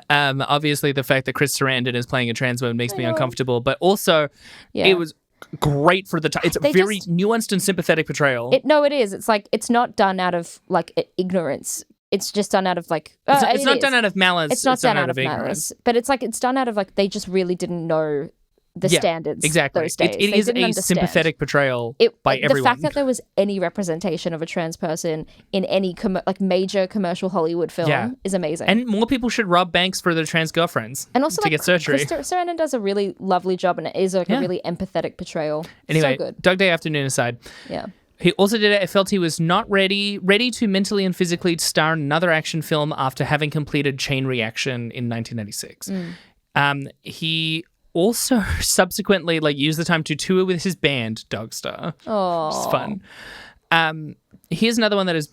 Obviously, the fact that Chris Sarandon is playing a trans woman makes me uncomfortable, but also it was great for the time. It's a very nuanced and sympathetic portrayal. It is. It's like, it's not done out of like ignorance. It's just done out of like... it's not done out of malice. It's not done out of ignorance. malice. But it's like, it's done out of like, they just really didn't know the standards exactly. those days. It is a sympathetic portrayal by everyone. The fact that there was any representation of a trans person in any major commercial Hollywood film is amazing. And more people should rob banks for their trans girlfriends and also to get surgery. Chris Sarandon does a really lovely job, and it is like a really empathetic portrayal. Anyway, so good. Dog Day Afternoon aside. Yeah. He also did it. I felt he was not ready to mentally and physically star in another action film after having completed Chain Reaction in 1996. He also subsequently used the time to tour with his band Dogstar. Oh, which is fun. Here's another one that is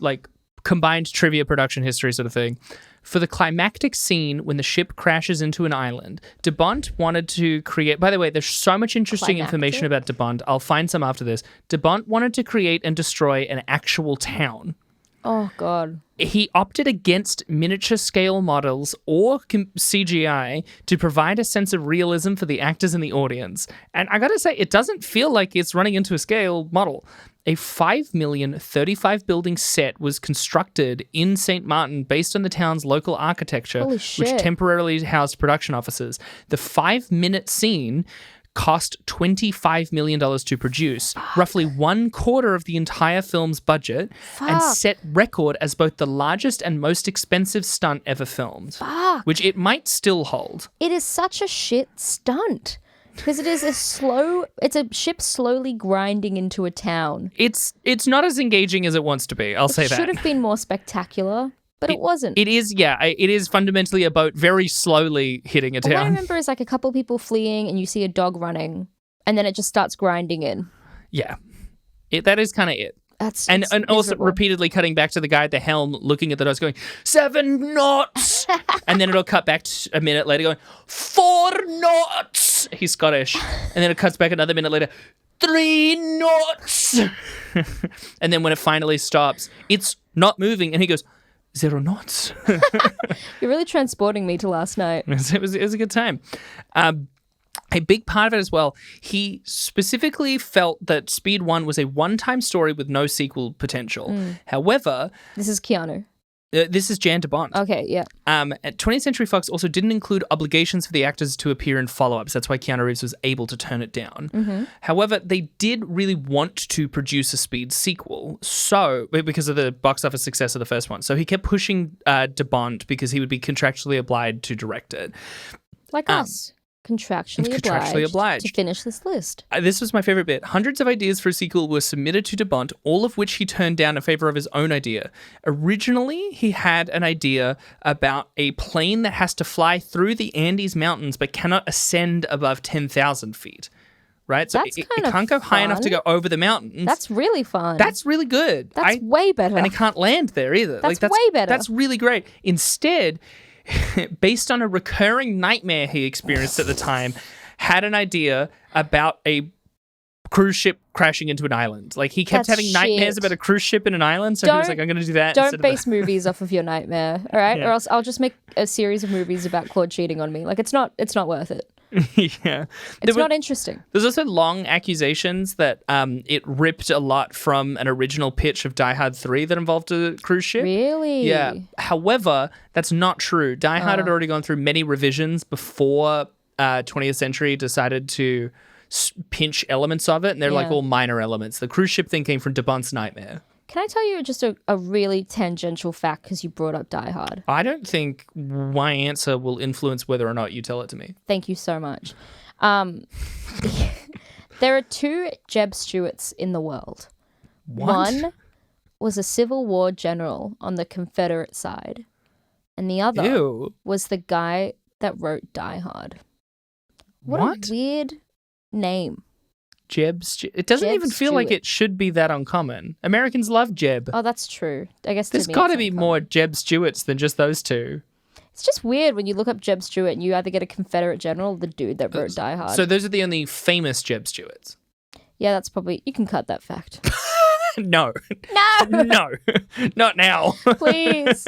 combined trivia production history sort of thing. For the climactic scene when the ship crashes into an island, de Bont wanted to create... By the way, there's so much interesting information about de Bont. I'll find some after this. De Bont wanted to create and destroy an actual town. Oh, God. He opted against miniature scale models or CGI to provide a sense of realism for the actors and the audience. And I gotta say, it doesn't feel like it's running into a scale model. A 5 million 35 building set was constructed in St. Martin based on the town's local architecture, which temporarily housed production offices. The 5-minute scene cost $25 million to produce, roughly 1/4 of the entire film's budget, and set record as both the largest and most expensive stunt ever filmed, which it might still hold. It is such a shit stunt because it is it's a ship slowly grinding into a town. It's not as engaging as it wants to be, I'll say that. It should have been more spectacular. But it wasn't. It is fundamentally a boat very slowly hitting a town. What I remember is like a couple people fleeing and you see a dog running and then it just starts grinding in. Yeah. That is kind of it. And also repeatedly cutting back to the guy at the helm looking at the dogs going, 7 knots! And then it'll cut back a minute later going, 4 knots! He's Scottish. And then it cuts back another minute later, 3 knots! And then when it finally stops, it's not moving and he goes, 0 knots. You're really transporting me to last night. It was a good time. A big part of it as well, he specifically felt that Speed 1 was a one-time story with no sequel potential. However... This is Keanu. This is Jan de Bont. Okay, yeah. 20th Century Fox also didn't include obligations for the actors to appear in follow-ups. That's why Keanu Reeves was able to turn it down. However, they did really want to produce a Speed sequel, because of the box office success of the first one. So he kept pushing de Bont because he would be contractually obliged to direct it. Like us. Contractually obliged to finish this list. This was my favorite bit. Hundreds of ideas for a sequel were submitted to de Bont, all of which he turned down in favor of his own idea. Originally, he had an idea about a plane that has to fly through the Andes Mountains but cannot ascend above 10,000 feet. Right? So it can't go high enough to go over the mountains. That's really fun. That's really good. That's way better. And it can't land there either. That's way better. That's really great. Instead... based on a recurring nightmare he experienced at the time, had an idea about a cruise ship crashing into an island. He kept having nightmares about a cruise ship in an island, so he was like, I'm going to do that. Don't base movies off of your nightmare, all right? Yeah. Or else I'll just make a series of movies about Claude cheating on me. It's not worth it. Yeah. It's not interesting. There's also long accusations that it ripped a lot from an original pitch of Die Hard 3 that involved a cruise ship. Really? Yeah. However, that's not true. Die Hard had already gone through many revisions before 20th Century decided to pinch elements of it, and they're all minor elements. The cruise ship thing came from de Bont's nightmare. Can I tell you just a really tangential fact because you brought up Die Hard? I don't think my answer will influence whether or not you tell it to me. Thank you so much. There are 2 Jeb Stuarts in the world. What? One was a Civil War general on the Confederate side, and the other was the guy that wrote Die Hard. What a weird name. Jeb Stewart. It doesn't Jeb even feel like Stewart. it should be that uncommon. Americans love Jeb. Oh, that's true. I guess There's to me got to it's be uncommon. more Jeb Stewarts than just those two. It's just weird when you look up Jeb Stewart and you either get a Confederate general or the dude that wrote Die Hard. So those are the only famous Jeb Stewarts. Yeah, that's probably... You can cut that fact. No. No! No. Not now. Please.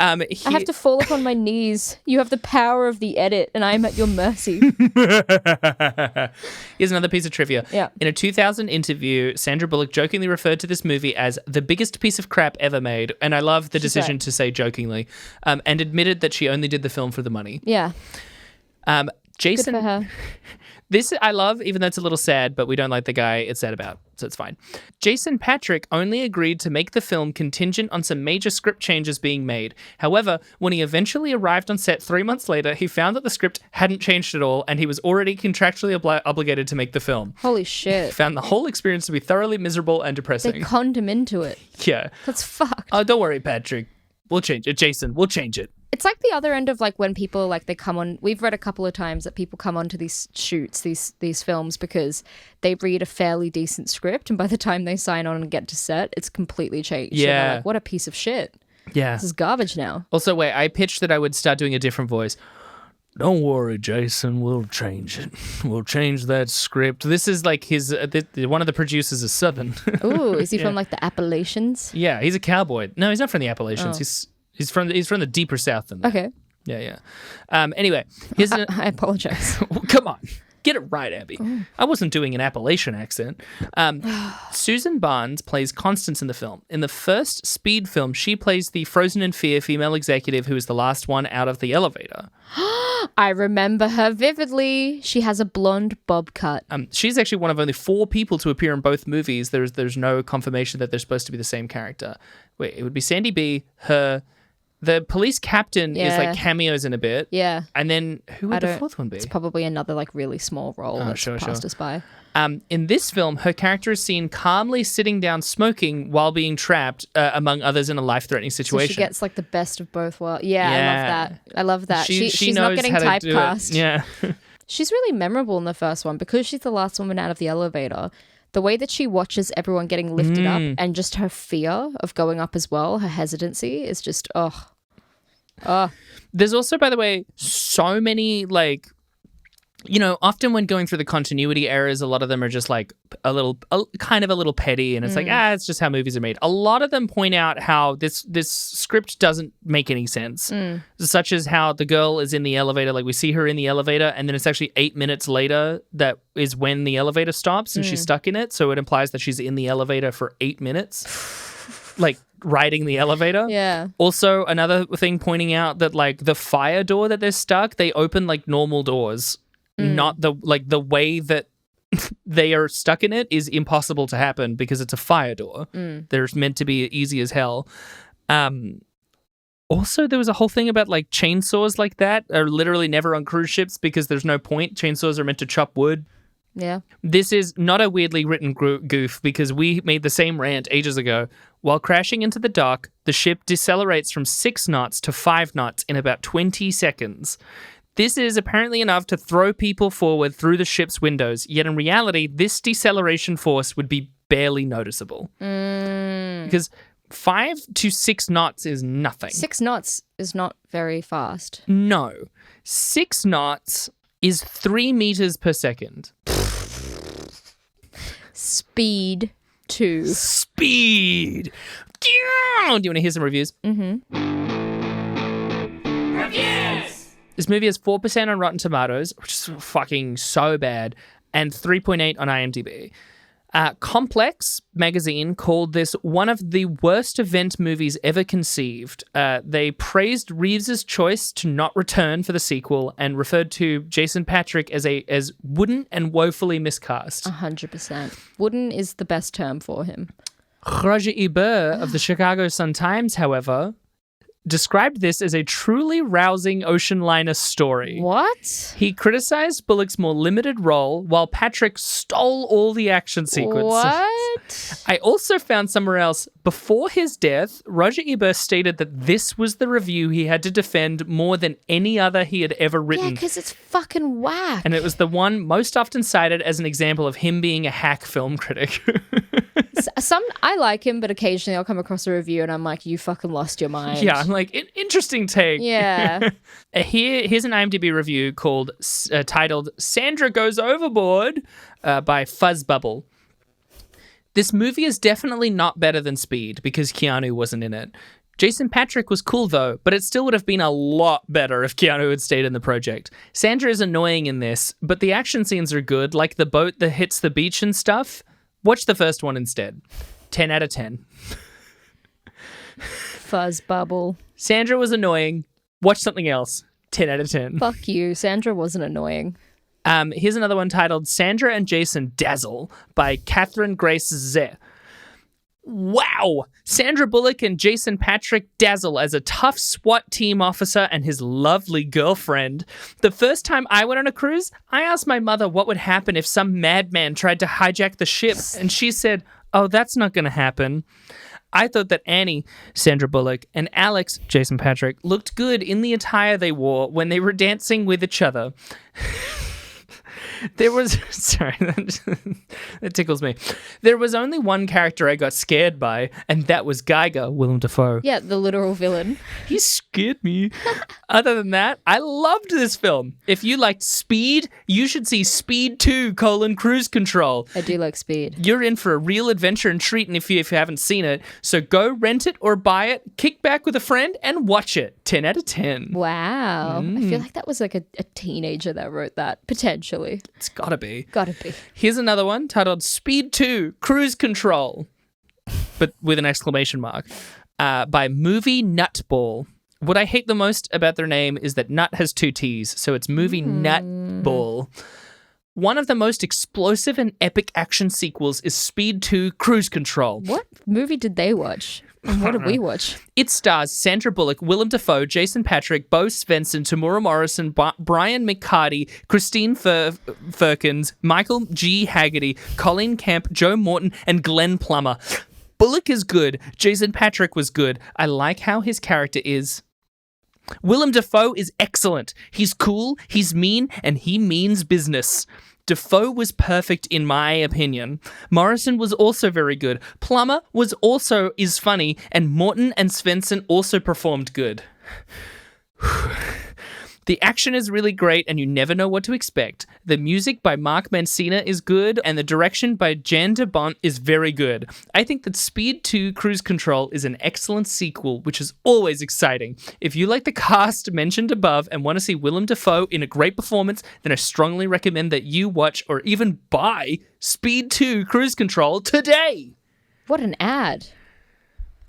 I He- have to fall upon my knees. You have the power of the edit, and I am at your mercy. Here's another piece of trivia. Yeah. In a 2000 interview, Sandra Bullock jokingly referred to this movie as the biggest piece of crap ever made, and I love the decision right. to say jokingly, and admitted that she only did the film for the money. Yeah, good Jason, for her. this I love, even though it's a little sad, but we don't like the guy it's sad about, so it's fine. Jason Patrick only agreed to make the film contingent on some major script changes being made. However, when he eventually arrived on set 3 months later, he found that the script hadn't changed at all, and he was already contractually obligated to make the film. Holy shit. Found the whole experience to be thoroughly miserable and They depressing. conned him into it. Yeah. That's fucked. Oh, don't worry, Patrick. We'll change it. Jason, we'll change it. It's like the other end of like when people like they come on. We've read a couple of times that people come onto these shoots, these films because they read a fairly decent script, and by the time they sign on and get to set, it's completely changed. And they're Yeah. like, what a piece of shit. Yeah. This is garbage now. Also, wait, I pitched that I would start doing a different voice. Don't worry, Jason. We'll change it. We'll change that script. This is like his. One of the producers is Southern. Ooh, is he from like the Appalachians? Yeah, he's a cowboy. No, he's not from the Appalachians. He's from the deeper South than that. Okay, Yeah. Anyway, here's an, I apologize. come on. Get it right, Abby. I wasn't doing an Appalachian accent. Susan Barnes plays Constance in the film. In the first Speed film, she plays the frozen in fear female executive who is the last one out of the elevator. I remember her vividly. She has a blonde bob cut. She's actually one of only 4 people to appear in both movies. There's no confirmation that they're supposed to be the same character. Wait, it would be Sandy B, her... The police captain is Yeah. like cameos in a bit. Yeah. And then who would the don't- 4th one be? It's probably another like really small role that's sure. passed us by. In this film, her character is seen calmly sitting down smoking while being trapped, among others, in a life-threatening So situation. she gets like the best of both worlds. Yeah, Yeah. I love that. I love that. She She's knows not getting how to do it. typecast. Yeah. She's really memorable in the first one because she's the last woman out of the elevator. The way that she watches everyone getting lifted up and just her fear of going up as well, her hesitancy is just, oh. There's also, by the way, so many, like, you know, often when going through the continuity errors, a lot of them are just like kind of a little petty, and it's like, it's just how movies are made. A lot of them point out how this script doesn't make any sense, such as how the girl is in the elevator, like we see her in the elevator, and then it's actually 8 minutes later that is when the elevator stops and she's stuck in it, so it implies that she's in the elevator for 8 minutes, like riding the elevator. Yeah. Also, another thing pointing out that like the fire door that they're stuck, they open like normal doors. Not the way that they are stuck in it is impossible to happen because it's a fire door. They're meant to be easy as hell. Also, there was a whole thing about like chainsaws like that are literally never on cruise ships because there's no point. Chainsaws are meant to chop wood. Yeah. This is not a weirdly written goof because we made the same rant ages ago. While crashing into the dock, the ship decelerates from 6 knots to 5 knots in about 20 seconds. This is apparently enough to throw people forward through the ship's windows, yet in reality, this deceleration force would be barely noticeable. Because 5 to 6 knots is nothing. 6 knots is not very fast. No. 6 knots is 3 meters per second. Speed 2. Speed! Do you want to hear some reviews? Reviews! This movie has 4% on Rotten Tomatoes, which is fucking so bad, and 3.8 on IMDb. Complex magazine called this one of the worst event movies ever conceived. They praised Reeves's choice to not return for the sequel and referred to Jason Patrick as wooden and woefully miscast. 100%. Wooden is the best term for him. Roger Ebert of the Chicago Sun-Times, however, described this as a truly rousing ocean liner story. What? He criticized Bullock's more limited role, while Patrick stole all the action sequence. What? I also found somewhere else, before his death, Roger Ebert stated that this was the review he had to defend more than any other he had ever written. Yeah, because it's fucking whack. And it was the one most often cited as an example of him being a hack film critic. I like him, but occasionally I'll come across a review and I'm like, you fucking lost your mind. Yeah, I'm like, interesting take. Yeah. Here's an IMDb review titled Sandra Goes Overboard by Fuzzbubble. This movie is definitely not better than Speed because Keanu wasn't in it. Jason Patric was cool though, but it still would have been a lot better if Keanu had stayed in the project. Sandra is annoying in this, but the action scenes are good, like the boat that hits the beach and stuff. Watch the first one instead. 10 out of 10. Fuzzbubble. Sandra was annoying. Watch something else. 10 out of 10. Fuck you. Sandra wasn't annoying. Here's another one titled Sandra and Jason Dazzle by Catherine Grace Ze. Wow! Sandra Bullock and Jason Patric dazzle as a tough SWAT team officer and his lovely girlfriend. The first time I went on a cruise, I asked my mother what would happen if some madman tried to hijack the ship, and she said, "Oh, that's not going to happen." I thought that Annie, Sandra Bullock, and Alex, Jason Patric, looked good in the attire they wore when they were dancing with each other. Sorry, that tickles me. There was only one character I got scared by, and that was Geiger, Willem Dafoe. Yeah, the literal villain. He scared me. Other than that, I loved this film. If you liked Speed, you should see Speed 2, Cruise Control. I do like Speed. You're in for a real adventure and treat if you haven't seen it. So go rent it or buy it, kick back with a friend, and watch it. 10 out of 10. Wow. I feel like that was like a teenager that wrote that, potentially. It's gotta be. Gotta be. Here's another one titled Speed 2, Cruise Control, but with an exclamation mark, by Movie Nutball. What I hate the most about their name is that nut has 2 T's, so it's Movie Nutball. One of the most explosive and epic action sequels is Speed 2, Cruise Control. What movie did they watch? And what did we watch? It stars Sandra Bullock, Willem Dafoe, Jason Patric, Bo Svensson, Tamura Morrison, Brian McCarty, Christine Firkins, Michael G. Haggerty, Colleen Camp, Joe Morton, and Glenn Plummer. Bullock is good. Jason Patric was good. I like how his character is. Willem Dafoe is excellent. He's cool, he's mean, and he means business. Dafoe was perfect in my opinion. Morrison was also very good. Plummer is funny, and Morton and Svensson also performed good. The action is really great and you never know what to expect. The music by Mark Mancina is good and the direction by Jan de Bont is very good. I think that Speed 2 Cruise Control is an excellent sequel, which is always exciting. If you like the cast mentioned above and want to see Willem Dafoe in a great performance, then I strongly recommend that you watch or even buy Speed 2 Cruise Control today. What an ad.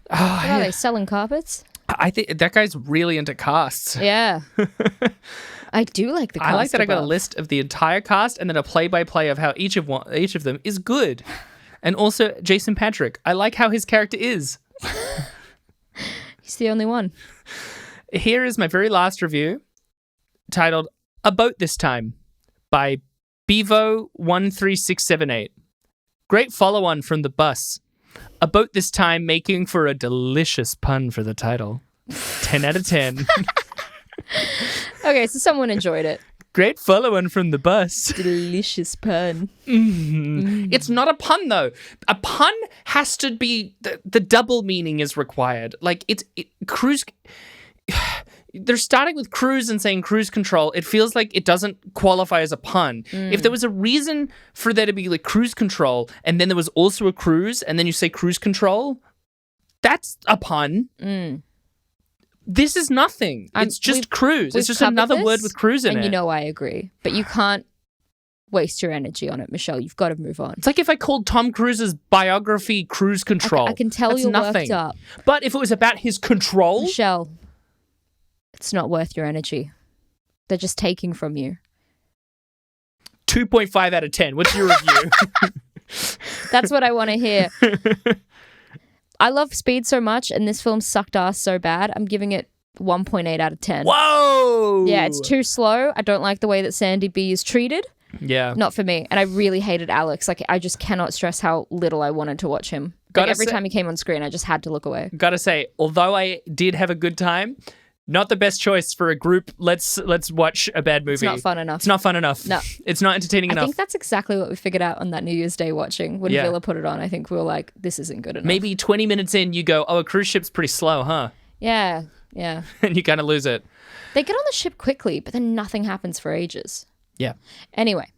Oh, Are they selling carpets? I think that guy's really into casts. Yeah. I do like the cast. I like that above. I got a list of the entire cast and then a play-by-play of how each of them is good. And also Jason Patric. I like how his character is. He's the only one. Here is my very last review titled A Boat This Time by Bevo13678. Great follow-on from The Bus. A boat this time making for a delicious pun for the title. 10 out of 10. Okay, so someone enjoyed it. Great follow-on from The Bus. Delicious pun. It's not a pun, though. A pun has to be... The double meaning is required. Like, cruise... They're starting with cruise and saying cruise control. It feels like it doesn't qualify as a pun. If there was a reason for there to be like cruise control and then there was also a cruise and then you say cruise control, that's a pun. This is nothing. It's just cruise. It's just another word with cruise in it. And you know I agree. But you can't waste your energy on it, Michelle. You've got to move on. It's like if I called Tom Cruise's biography Cruise Control. I can tell you're worked up. But if it was about his control... Michelle... It's not worth your energy. They're just taking from you. 2.5 out of 10. What's your review? That's what I want to hear. I love Speed so much, and this film sucked ass so bad. I'm giving it 1.8 out of 10. Whoa! Yeah, it's too slow. I don't like the way that Sandy B is treated. Yeah. Not for me. And I really hated Alex. Like, I just cannot stress how little I wanted to watch him. Like, every time he came on screen, I just had to look away. Gotta say, although I did have a good time, not the best choice for a group. Let's watch a bad movie. It's not fun enough. It's not fun enough. No. It's not entertaining enough. I think that's exactly what we figured out on that New Year's Day watching. When Villa put it on, I think we were like, this isn't good enough. Maybe 20 minutes in, you go, oh, a cruise ship's pretty slow, huh? Yeah, yeah. And you kind of lose it. They get on the ship quickly, but then nothing happens for ages. Yeah. Anyway,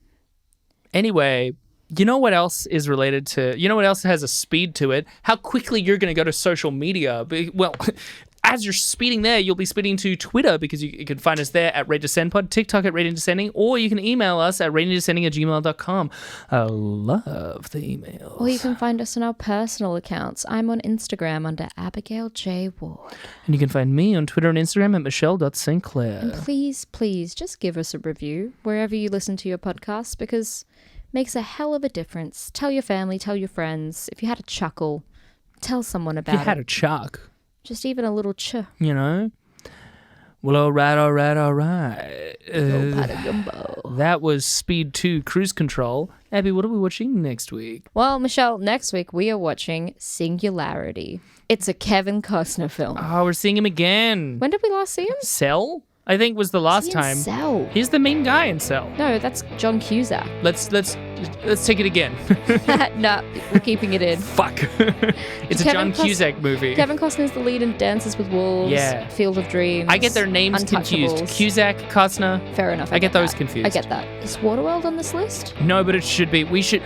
you know what else is related to, you know what else has a speed to it? How quickly you're going to go to social media. Well, as you're speeding there, you'll be speeding to Twitter because you can find us there at Rate Descend Pod, TikTok at Rate Descending, or you can email us at ratingdescending@gmail.com. I love the emails. or you can find us on our personal accounts. I'm on Instagram under Abigail J. Ward. And you can find me on Twitter and Instagram at Michelle.Sinclair. And please, please, just give us a review wherever you listen to your podcasts because it makes a hell of a difference. Tell your family, tell your friends. If you had a chuckle, tell someone about If you had it. a chuck. Just even a little ch. You know? Well, all right. That was Speed 2 Cruise Control. Abby, what are we watching next week? Well, Michelle, next week we are watching Singularity. It's a Kevin Costner film. Oh, we're seeing him again. When did we last see him? Cell? I think was the last time. Cell. He's the main guy in Cell. No, that's John Cusack. Let's take it again. No, we're keeping it in. Fuck. It's a Kevin John Cusack movie. Kevin Costner's the lead in Dances with Wolves, Yeah. Field of Dreams. I get their names confused. Untouchables. Cusack, Costner. Fair enough. I get those that. confused. I get that. Is Waterworld on this list? No, but it should be. We should.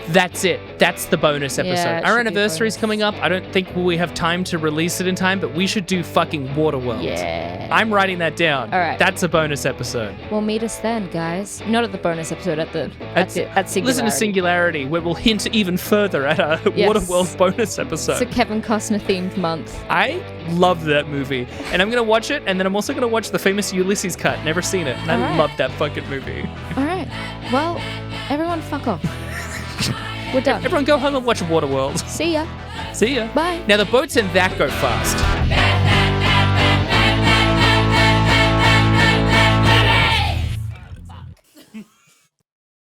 That's it. That's the bonus episode. Yeah, it Our should be a anniversary's bonus. coming up. I don't think we have time to release it in time, but we should do fucking Waterworld. Yeah. I'm writing that down. All right. That's a bonus episode. Well, meet us then, guys. Not at the bonus episode, at Singularity. Listen to Singularity, where we'll hint even further at a Yes. Waterworld bonus episode. It's a Kevin Costner themed month. I love that movie, and I'm gonna watch it, and then I'm also gonna watch the famous Ulysses cut. Never seen it, and I Alright. love that fucking movie. All right. Well, everyone fuck off. We're done. Everyone go home and watch Waterworld. See ya. See ya. Bye. Now the boats in that go fast.